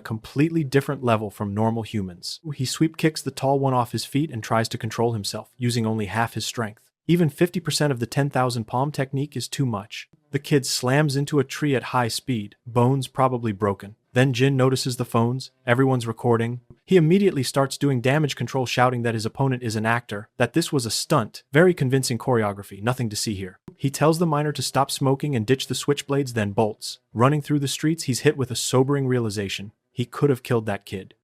completely different level from normal humans. He sweep kicks the tall one off his feet and tries to control himself, using only half his strength. Even 50% of the 10,000 palm technique is too much. The kid slams into a tree at high speed, bones probably broken. Then Jin notices the phones, everyone's recording. He immediately starts doing damage control, shouting that his opponent is an actor, that this was a stunt. Very convincing choreography, nothing to see here. He tells the miner to stop smoking and ditch the switchblades, then bolts. Running through the streets, he's hit with a sobering realization. He could have killed that kid.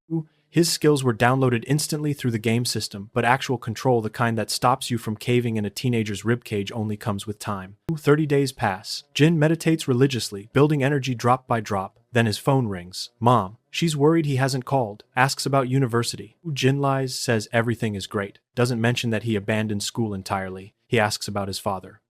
His skills were downloaded instantly through the game system, but actual control, the kind that stops you from caving in a teenager's ribcage, only comes with time. 30 days pass. Jin meditates religiously, building energy drop by drop. Then his phone rings. Mom. She's worried he hasn't called. Asks about university. Jin lies, says everything is great. Doesn't mention that he abandoned school entirely. He asks about his father.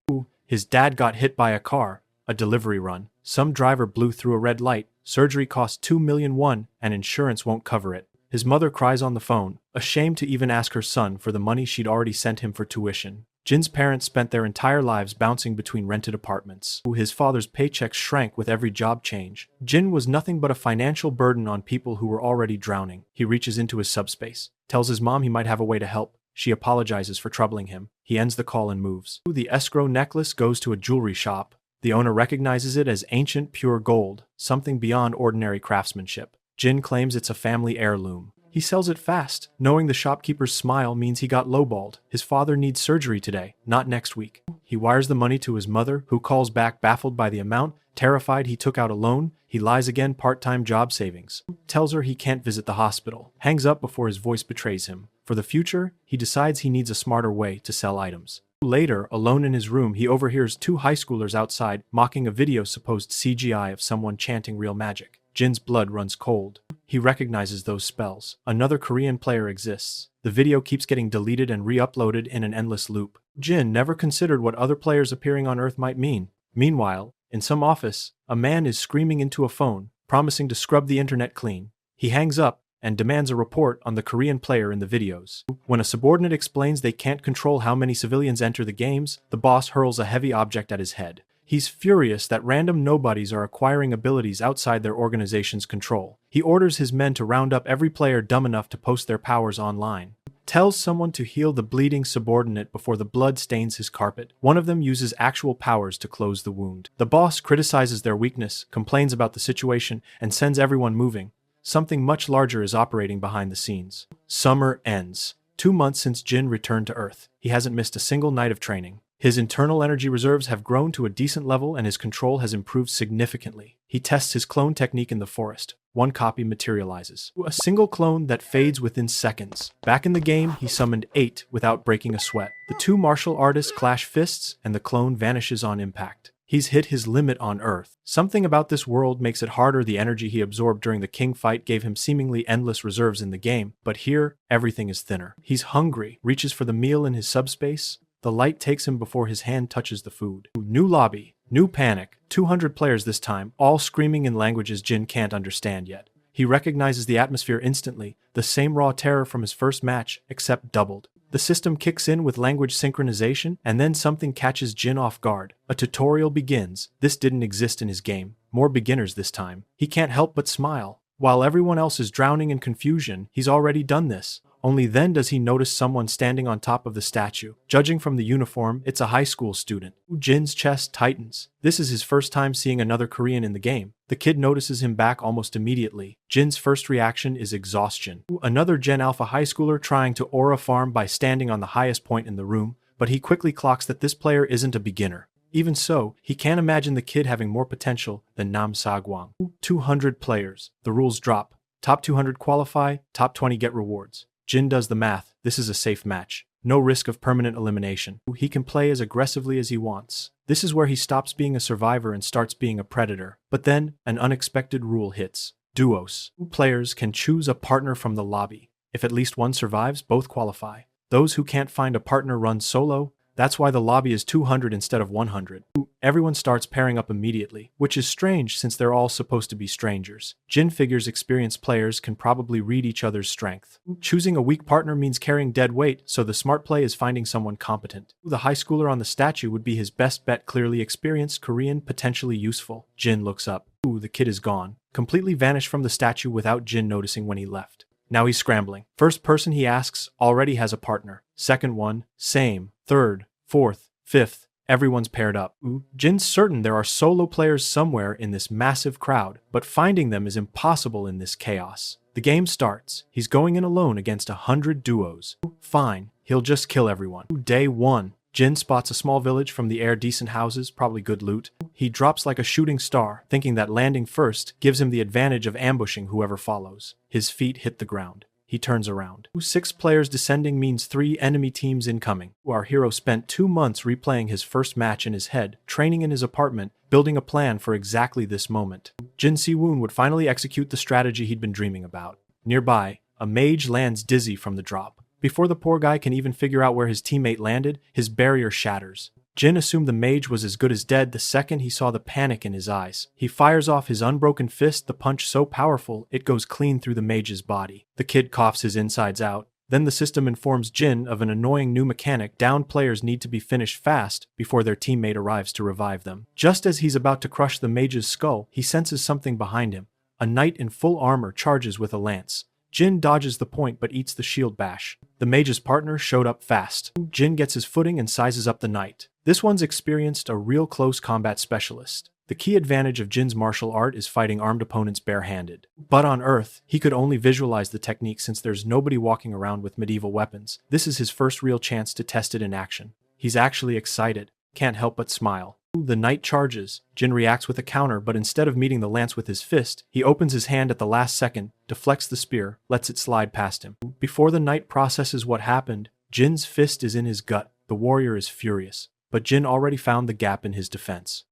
His dad got hit by a car. A delivery run. Some driver blew through a red light. Surgery costs 2 million won, and insurance won't cover it. His mother cries on the phone, ashamed to even ask her son for the money she'd already sent him for tuition. Jin's parents spent their entire lives bouncing between rented apartments. His father's paychecks shrank with every job change. Jin was nothing but a financial burden on people who were already drowning. He reaches into his subspace, tells his mom he might have a way to help. She apologizes for troubling him. He ends the call and moves. The escrow necklace goes to a jewelry shop. The owner recognizes it as ancient pure gold, something beyond ordinary craftsmanship. Jin claims it's a family heirloom. He sells it fast, knowing the shopkeeper's smile means he got lowballed. His father needs surgery today, not next week. He wires the money to his mother, who calls back baffled by the amount, terrified he took out a loan. He lies again, part-time job savings. Tells her he can't visit the hospital. Hangs up before his voice betrays him. For the future, he decides he needs a smarter way to sell items. Later, alone in his room, he overhears 2 high schoolers outside mocking a video supposed CGI of someone chanting real magic. Jin's blood runs cold. He recognizes those spells. Another Korean player exists. The video keeps getting deleted and re-uploaded in an endless loop. Jin never considered what other players appearing on Earth might mean. Meanwhile, in some office, a man is screaming into a phone, promising to scrub the internet clean. He hangs up and demands a report on the Korean player in the videos. When a subordinate explains they can't control how many civilians enter the games, the boss hurls a heavy object at his head. He's furious that random nobodies are acquiring abilities outside their organization's control. He orders his men to round up every player dumb enough to post their powers online. Tells someone to heal the bleeding subordinate before the blood stains his carpet. One of them uses actual powers to close the wound. The boss criticizes their weakness, complains about the situation, and sends everyone moving. Something much larger is operating behind the scenes. Summer ends. 2 months since Jin returned to Earth. He hasn't missed a single night of training. His internal energy reserves have grown to a decent level and his control has improved significantly. He tests his clone technique in the forest. 1 copy materializes. A single clone that fades within seconds. Back in the game, he summoned 8 without breaking a sweat. The 2 martial artists clash fists and the clone vanishes on impact. He's hit his limit on Earth. Something about this world makes it harder. The energy he absorbed during the king fight gave him seemingly endless reserves in the game, but here, everything is thinner. He's hungry, reaches for the meal in his subspace. The light takes him before his hand touches the food. New lobby, new panic, 200 players this time, all screaming in languages Jin can't understand yet. He recognizes the atmosphere instantly, the same raw terror from his first match, except doubled. The system kicks in with language synchronization, and then something catches Jin off guard. A tutorial begins. This didn't exist in his game. More beginners this time. He can't help but smile. While everyone else is drowning in confusion, he's already done this. Only then does he notice someone standing on top of the statue. Judging from the uniform, it's a high school student. Jin's chest tightens. This is his first time seeing another Korean in the game. The kid notices him back almost immediately. Jin's first reaction is exhaustion. Another Gen Alpha high schooler trying to aura farm by standing on the highest point in the room, but he quickly clocks that this player isn't a beginner. Even so, he can't imagine the kid having more potential than Nam Sa-gwang. 200 players. The rules drop. Top 200 qualify, top 20 get rewards. Jin does the math. This is a safe match. No risk of permanent elimination. He can play as aggressively as he wants. This is where he stops being a survivor and starts being a predator. But then, an unexpected rule hits. Duos. Players can choose a partner from the lobby. If at least one survives, both qualify. Those who can't find a partner run solo. That's why the lobby is 200 instead of 100. Everyone starts pairing up immediately, which is strange since they're all supposed to be strangers. Jin figures experienced players can probably read each other's strength. Choosing a weak partner means carrying dead weight, so the smart play is finding someone competent. The high schooler on the statue would be his best bet, clearly experienced, Korean, potentially useful. Jin looks up. The kid is gone. Completely vanished from the statue without Jin noticing when he left. Now he's scrambling. First person he asks already has a partner. Second one, same. Third, fourth, fifth, everyone's paired up. Jin's certain there are solo players somewhere in this massive crowd, but finding them is impossible in this chaos. The game starts. He's going in alone against 100 duos. Fine, he'll just kill everyone. Day 1. Jin spots a small village from the air, decent houses, probably good loot. He drops like a shooting star, thinking that landing first gives him the advantage of ambushing whoever follows. His feet hit the ground. He turns around. 6 players descending means 3 enemy teams incoming. Our hero spent 2 months replaying his first match in his head, training in his apartment, building a plan for exactly this moment. Jin Si-woon would finally execute the strategy he'd been dreaming about. Nearby, a mage lands dizzy from the drop. Before the poor guy can even figure out where his teammate landed, his barrier shatters. Jin assumed the mage was as good as dead the second he saw the panic in his eyes. He fires off his unbroken fist, the punch so powerful it goes clean through the mage's body. The kid coughs his insides out. Then the system informs Jin of an annoying new mechanic. Downed players need to be finished fast before their teammate arrives to revive them. Just as he's about to crush the mage's skull, he senses something behind him. A knight in full armor charges with a lance. Jin dodges the point but eats the shield bash. The mage's partner showed up fast. Jin gets his footing and sizes up the knight. This one's experienced, a real close combat specialist. The key advantage of Jin's martial art is fighting armed opponents barehanded. But on Earth, he could only visualize the technique since there's nobody walking around with medieval weapons. This is his first real chance to test it in action. He's actually excited. Can't help but smile. The knight charges. Jin reacts with a counter, but instead of meeting the lance with his fist, he opens his hand at the last second, deflects the spear, lets it slide past him. Before the knight processes what happened, Jin's fist is in his gut. The warrior is furious, but Jin already found the gap in his defense.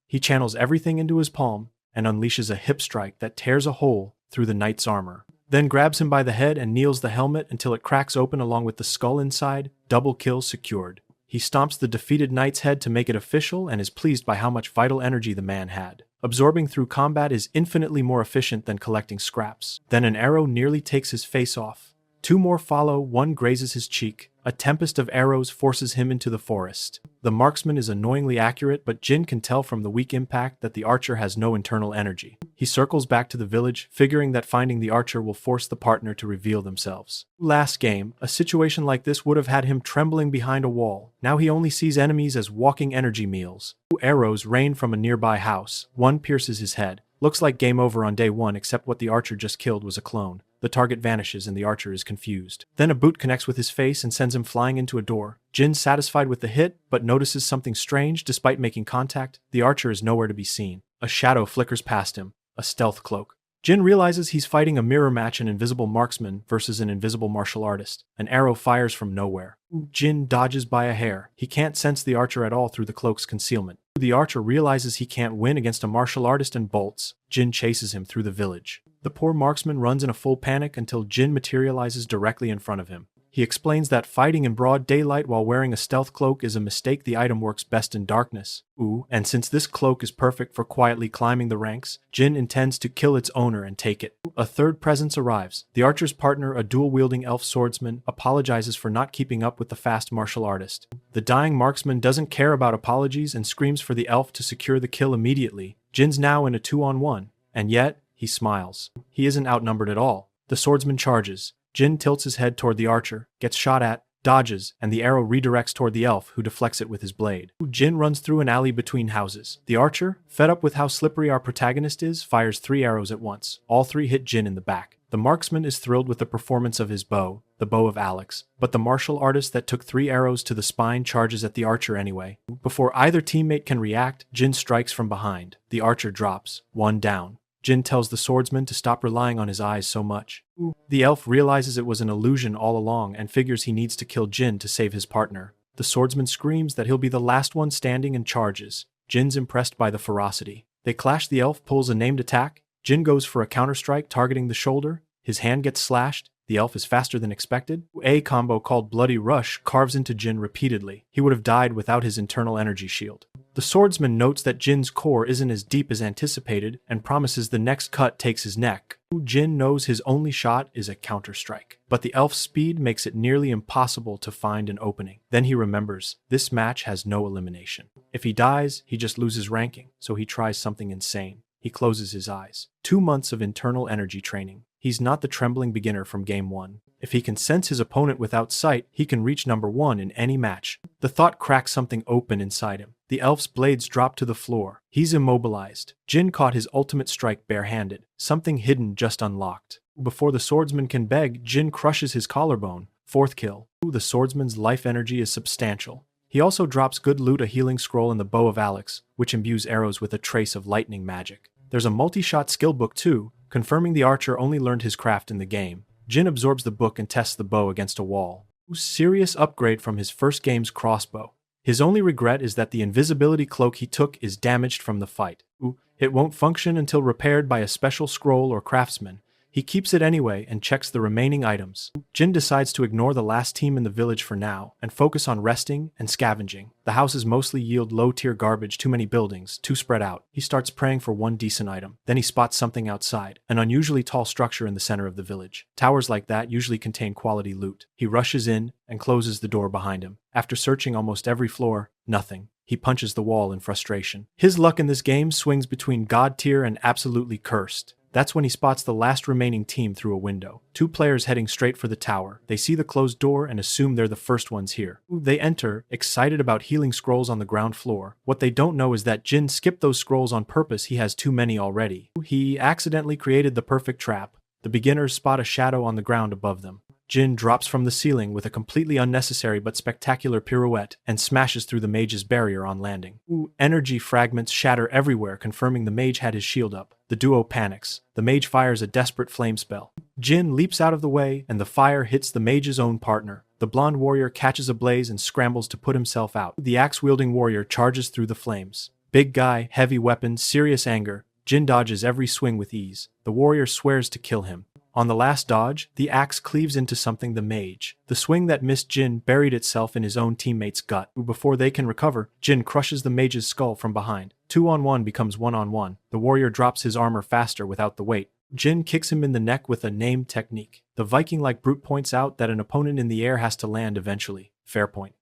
He channels everything into his palm and unleashes a hip strike that tears a hole through the knight's armor. Then grabs him by the head and kneels the helmet until it cracks open along with the skull inside. Double kill secured. He stomps the defeated knight's head to make it official and is pleased by how much vital energy the man had. Absorbing through combat is infinitely more efficient than collecting scraps. Then an arrow nearly takes his face off. 2 more follow, one grazes his cheek. A tempest of arrows forces him into the forest. The marksman is annoyingly accurate, but Jin can tell from the weak impact that the archer has no internal energy. He circles back to the village, figuring that finding the archer will force the partner to reveal themselves. Last game, a situation like this would have had him trembling behind a wall. Now he only sees enemies as walking energy meals. 2 arrows rain from a nearby house. One pierces his head. Looks like game over on day 1, except what the archer just killed was a clone. The target vanishes and the archer is confused. Then a boot connects with his face and sends him flying into a door. Jin's satisfied with the hit, but notices something strange. Despite making contact, the archer is nowhere to be seen. A shadow flickers past him, a stealth cloak. Jin realizes he's fighting a mirror match, an invisible marksman versus an invisible martial artist. An arrow fires from nowhere. Jin dodges by a hair. He can't sense the archer at all through the cloak's concealment. The archer realizes he can't win against a martial artist and bolts. Jin chases him through the village. The poor marksman runs in a full panic until Jin materializes directly in front of him. He explains that fighting in broad daylight while wearing a stealth cloak is a mistake. The item works best in darkness. And since this cloak is perfect for quietly climbing the ranks, Jin intends to kill its owner and take it. A third presence arrives. The archer's partner, a dual-wielding elf swordsman, apologizes for not keeping up with the fast martial artist. The dying marksman doesn't care about apologies and screams for the elf to secure the kill immediately. Jin's now in a 2-on-1, and yet, he smiles. He isn't outnumbered at all. The swordsman charges. Jin tilts his head toward the archer, gets shot at, dodges, and the arrow redirects toward the elf, who deflects it with his blade. Jin runs through an alley between houses. The archer, fed up with how slippery our protagonist is, fires 3 arrows at once. All 3 hit Jin in the back. The marksman is thrilled with the performance of his bow, the bow of Alex, but the martial artist that took 3 arrows to the spine charges at the archer anyway. Before either teammate can react, Jin strikes from behind. The archer drops, 1 down. Jin tells the swordsman to stop relying on his eyes so much. The elf realizes it was an illusion all along and figures he needs to kill Jin to save his partner. The swordsman screams that he'll be the last one standing and charges. Jin's impressed by the ferocity. They clash. The elf pulls a named attack. Jin goes for a counterstrike targeting the shoulder. His hand gets slashed. The elf is faster than expected. A combo called Bloody Rush carves into Jin repeatedly. He would have died without his internal energy shield. The swordsman notes that Jin's core isn't as deep as anticipated and promises the next cut takes his neck. Jin knows his only shot is a counterstrike, but the elf's speed makes it nearly impossible to find an opening. Then he remembers, this match has no elimination. If he dies, he just loses ranking, so he tries something insane. He closes his eyes. 2 months of internal energy training. He's not the trembling beginner from game 1. If he can sense his opponent without sight, he can reach number 1 in any match. The thought cracks something open inside him. The elf's blades drop to the floor. He's immobilized. Jin caught his ultimate strike barehanded. Something hidden just unlocked. Before the swordsman can beg, Jin crushes his collarbone. 4th kill. The swordsman's life energy is substantial. He also drops good loot, a healing scroll and the bow of Alex, which imbues arrows with a trace of lightning magic. There's a multi-shot skill book too, confirming the archer only learned his craft in the game. Jin absorbs the book and tests the bow against a wall. Serious upgrade from his first game's crossbow. His only regret is that the invisibility cloak he took is damaged from the fight. It won't function until repaired by a special scroll or craftsman. He keeps it anyway and checks the remaining items. Jin decides to ignore the last team in the village for now and focus on resting and scavenging. The houses mostly yield low-tier garbage, too many buildings, too spread out. He starts praying for one decent item. Then he spots something outside, an unusually tall structure in the center of the village. Towers like that usually contain quality loot. He rushes in and closes the door behind him. After searching almost every floor, nothing. He punches the wall in frustration. His luck in this game swings between God tier and absolutely cursed. That's when he spots the last remaining team through a window. 2 players heading straight for the tower. They see the closed door and assume they're the first ones here. They enter, excited about healing scrolls on the ground floor. What they don't know is that Jin skipped those scrolls on purpose. He has too many already. He accidentally created the perfect trap. The beginners spot a shadow on the ground above them. Jin drops from the ceiling with a completely unnecessary but spectacular pirouette and smashes through the mage's barrier on landing. Energy fragments shatter everywhere, confirming the mage had his shield up. The duo panics. The mage fires a desperate flame spell. Jin leaps out of the way, and the fire hits the mage's own partner. The blonde warrior catches a blaze and scrambles to put himself out. The axe-wielding warrior charges through the flames. Big guy, heavy weapon, serious anger. Jin dodges every swing with ease. The warrior swears to kill him. On the last dodge, the axe cleaves into something the mage. The swing that missed Jin buried itself in his own teammate's gut. Before they can recover, Jin crushes the mage's skull from behind. 2-on-1 becomes 1-on-1. The warrior drops his armor faster without the weight. Jin kicks him in the neck with a named technique. The Viking-like brute points out that an opponent in the air has to land eventually. Fair point.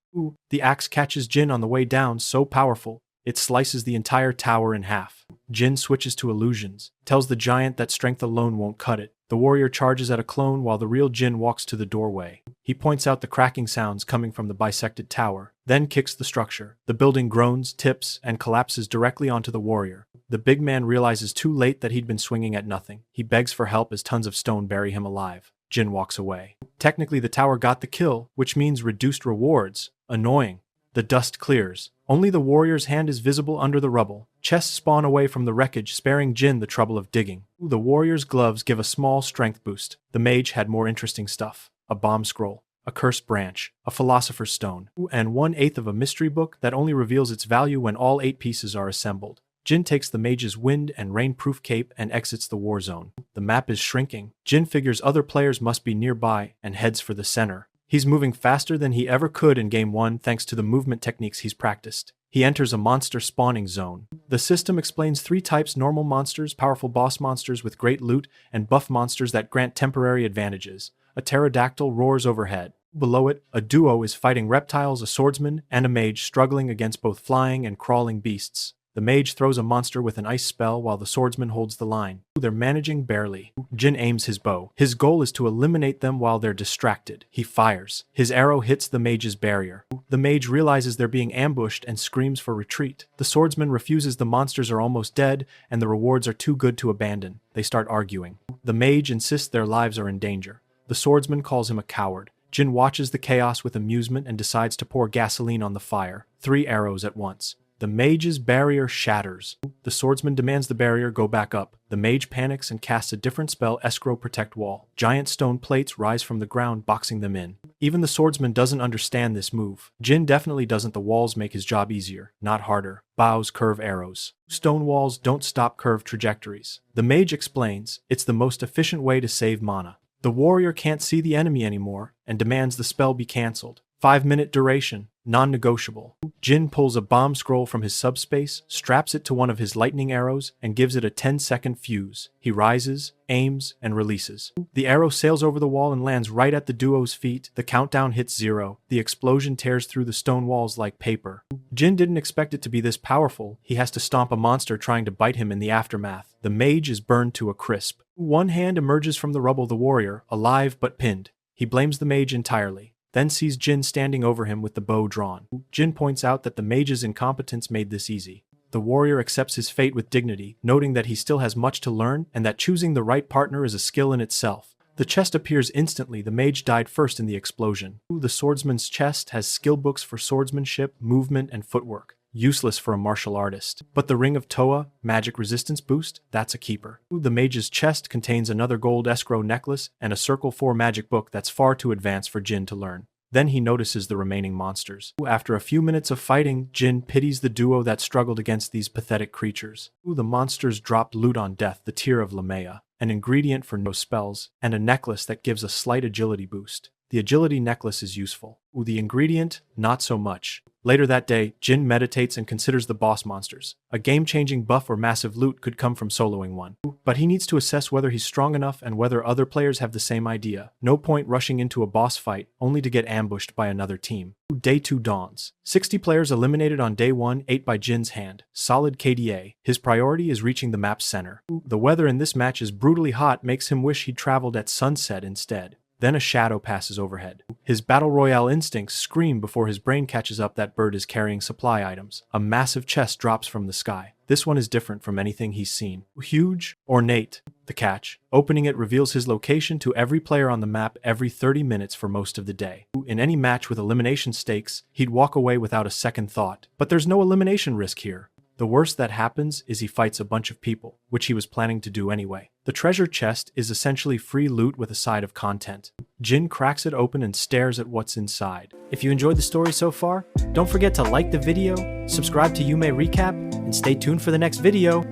The axe catches Jin on the way down, so powerful, it slices the entire tower in half. Jin switches to illusions, tells the giant that strength alone won't cut it. The warrior charges at a clone while the real Jin walks to the doorway. He points out the cracking sounds coming from the bisected tower, then kicks the structure. The building groans, tips, and collapses directly onto the warrior. The big man realizes too late that he'd been swinging at nothing. He begs for help as tons of stone bury him alive. Jin walks away. Technically, the tower got the kill, which means reduced rewards. Annoying. The dust clears. Only the warrior's hand is visible under the rubble. Chests spawn away from the wreckage, sparing Jin the trouble of digging. The warrior's gloves give a small strength boost. The mage had more interesting stuff. A bomb scroll, a cursed branch, a philosopher's stone, and 1/8 of a mystery book that only reveals its value when all 8 pieces are assembled. Jin takes the mage's wind and rain-proof cape and exits the war zone. The map is shrinking. Jin figures other players must be nearby and heads for the center. He's moving faster than he ever could in Game 1 thanks to the movement techniques he's practiced. He enters a monster spawning zone. The system explains 3 types: normal monsters, powerful boss monsters with great loot, and buff monsters that grant temporary advantages. A pterodactyl roars overhead. Below it, a duo is fighting reptiles, a swordsman, and a mage struggling against both flying and crawling beasts. The mage throws a monster with an ice spell while the swordsman holds the line. They're managing barely. Jin aims his bow. His goal is to eliminate them while they're distracted. He fires. His arrow hits the mage's barrier. The mage realizes they're being ambushed and screams for retreat. The swordsman refuses. The monsters are almost dead, and the rewards are too good to abandon. They start arguing. The mage insists their lives are in danger. The swordsman calls him a coward. Jin watches the chaos with amusement and decides to pour gasoline on the fire. 3 arrows at once. The mage's barrier shatters. The swordsman demands the barrier go back up. The mage panics and casts a different spell, Escrow Protect Wall. Giant stone plates rise from the ground, boxing them in. Even the swordsman doesn't understand this move. Jin definitely doesn't. The walls make his job easier, not harder. Bows curve arrows. Stone walls don't stop curved trajectories. The mage explains, it's the most efficient way to save mana. The warrior can't see the enemy anymore and demands the spell be cancelled. 5-minute duration, non-negotiable. Jin pulls a bomb scroll from his subspace, straps it to one of his lightning arrows, and gives it a 10-second fuse. He rises, aims, and releases. The arrow sails over the wall and lands right at the duo's feet. The countdown hits 0. The explosion tears through the stone walls like paper. Jin didn't expect it to be this powerful. He has to stomp a monster trying to bite him in the aftermath. The mage is burned to a crisp. One hand emerges from the rubble. The warrior, alive but pinned. He blames the mage entirely. Then sees Jin standing over him with the bow drawn. Jin points out that the mage's incompetence made this easy. The warrior accepts his fate with dignity, noting that he still has much to learn and that choosing the right partner is a skill in itself. The chest appears instantly. The mage died first in the explosion. The swordsman's chest has skill books for swordsmanship, movement, and footwork. Useless for a martial artist. But the Ring of Toa, magic resistance boost, that's a keeper. The mage's chest contains another gold escrow necklace and a Circle 4 magic book that's far too advanced for Jin to learn. Then he notices the remaining monsters. After a few minutes of fighting, Jin pities the duo that struggled against these pathetic creatures. The monsters dropped loot on death, the Tear of Lamea, an ingredient for no spells, and a necklace that gives a slight agility boost. The agility necklace is useful. The ingredient, not so much. Later that day, Jin meditates and considers the boss monsters. A game-changing buff or massive loot could come from soloing one. But he needs to assess whether he's strong enough and whether other players have the same idea. No point rushing into a boss fight, only to get ambushed by another team. Day 2 dawns. 60 players eliminated on day 1, 8 by Jin's hand. Solid KDA. His priority is reaching the map's center. The weather in this match is brutally hot, makes him wish he'd traveled at sunset instead. Then a shadow passes overhead. His battle royale instincts scream before his brain catches up that bird is carrying supply items. A massive chest drops from the sky. This one is different from anything he's seen. Huge, ornate. The catch. Opening it reveals his location to every player on the map every 30 minutes for most of the day. In any match with elimination stakes, he'd walk away without a second thought. But there's no elimination risk here. The worst that happens is he fights a bunch of people, which he was planning to do anyway. The treasure chest is essentially free loot with a side of content. Jin cracks it open and stares at what's inside. If you enjoyed the story so far, don't forget to like the video, subscribe to Yume Recap, and stay tuned for the next video.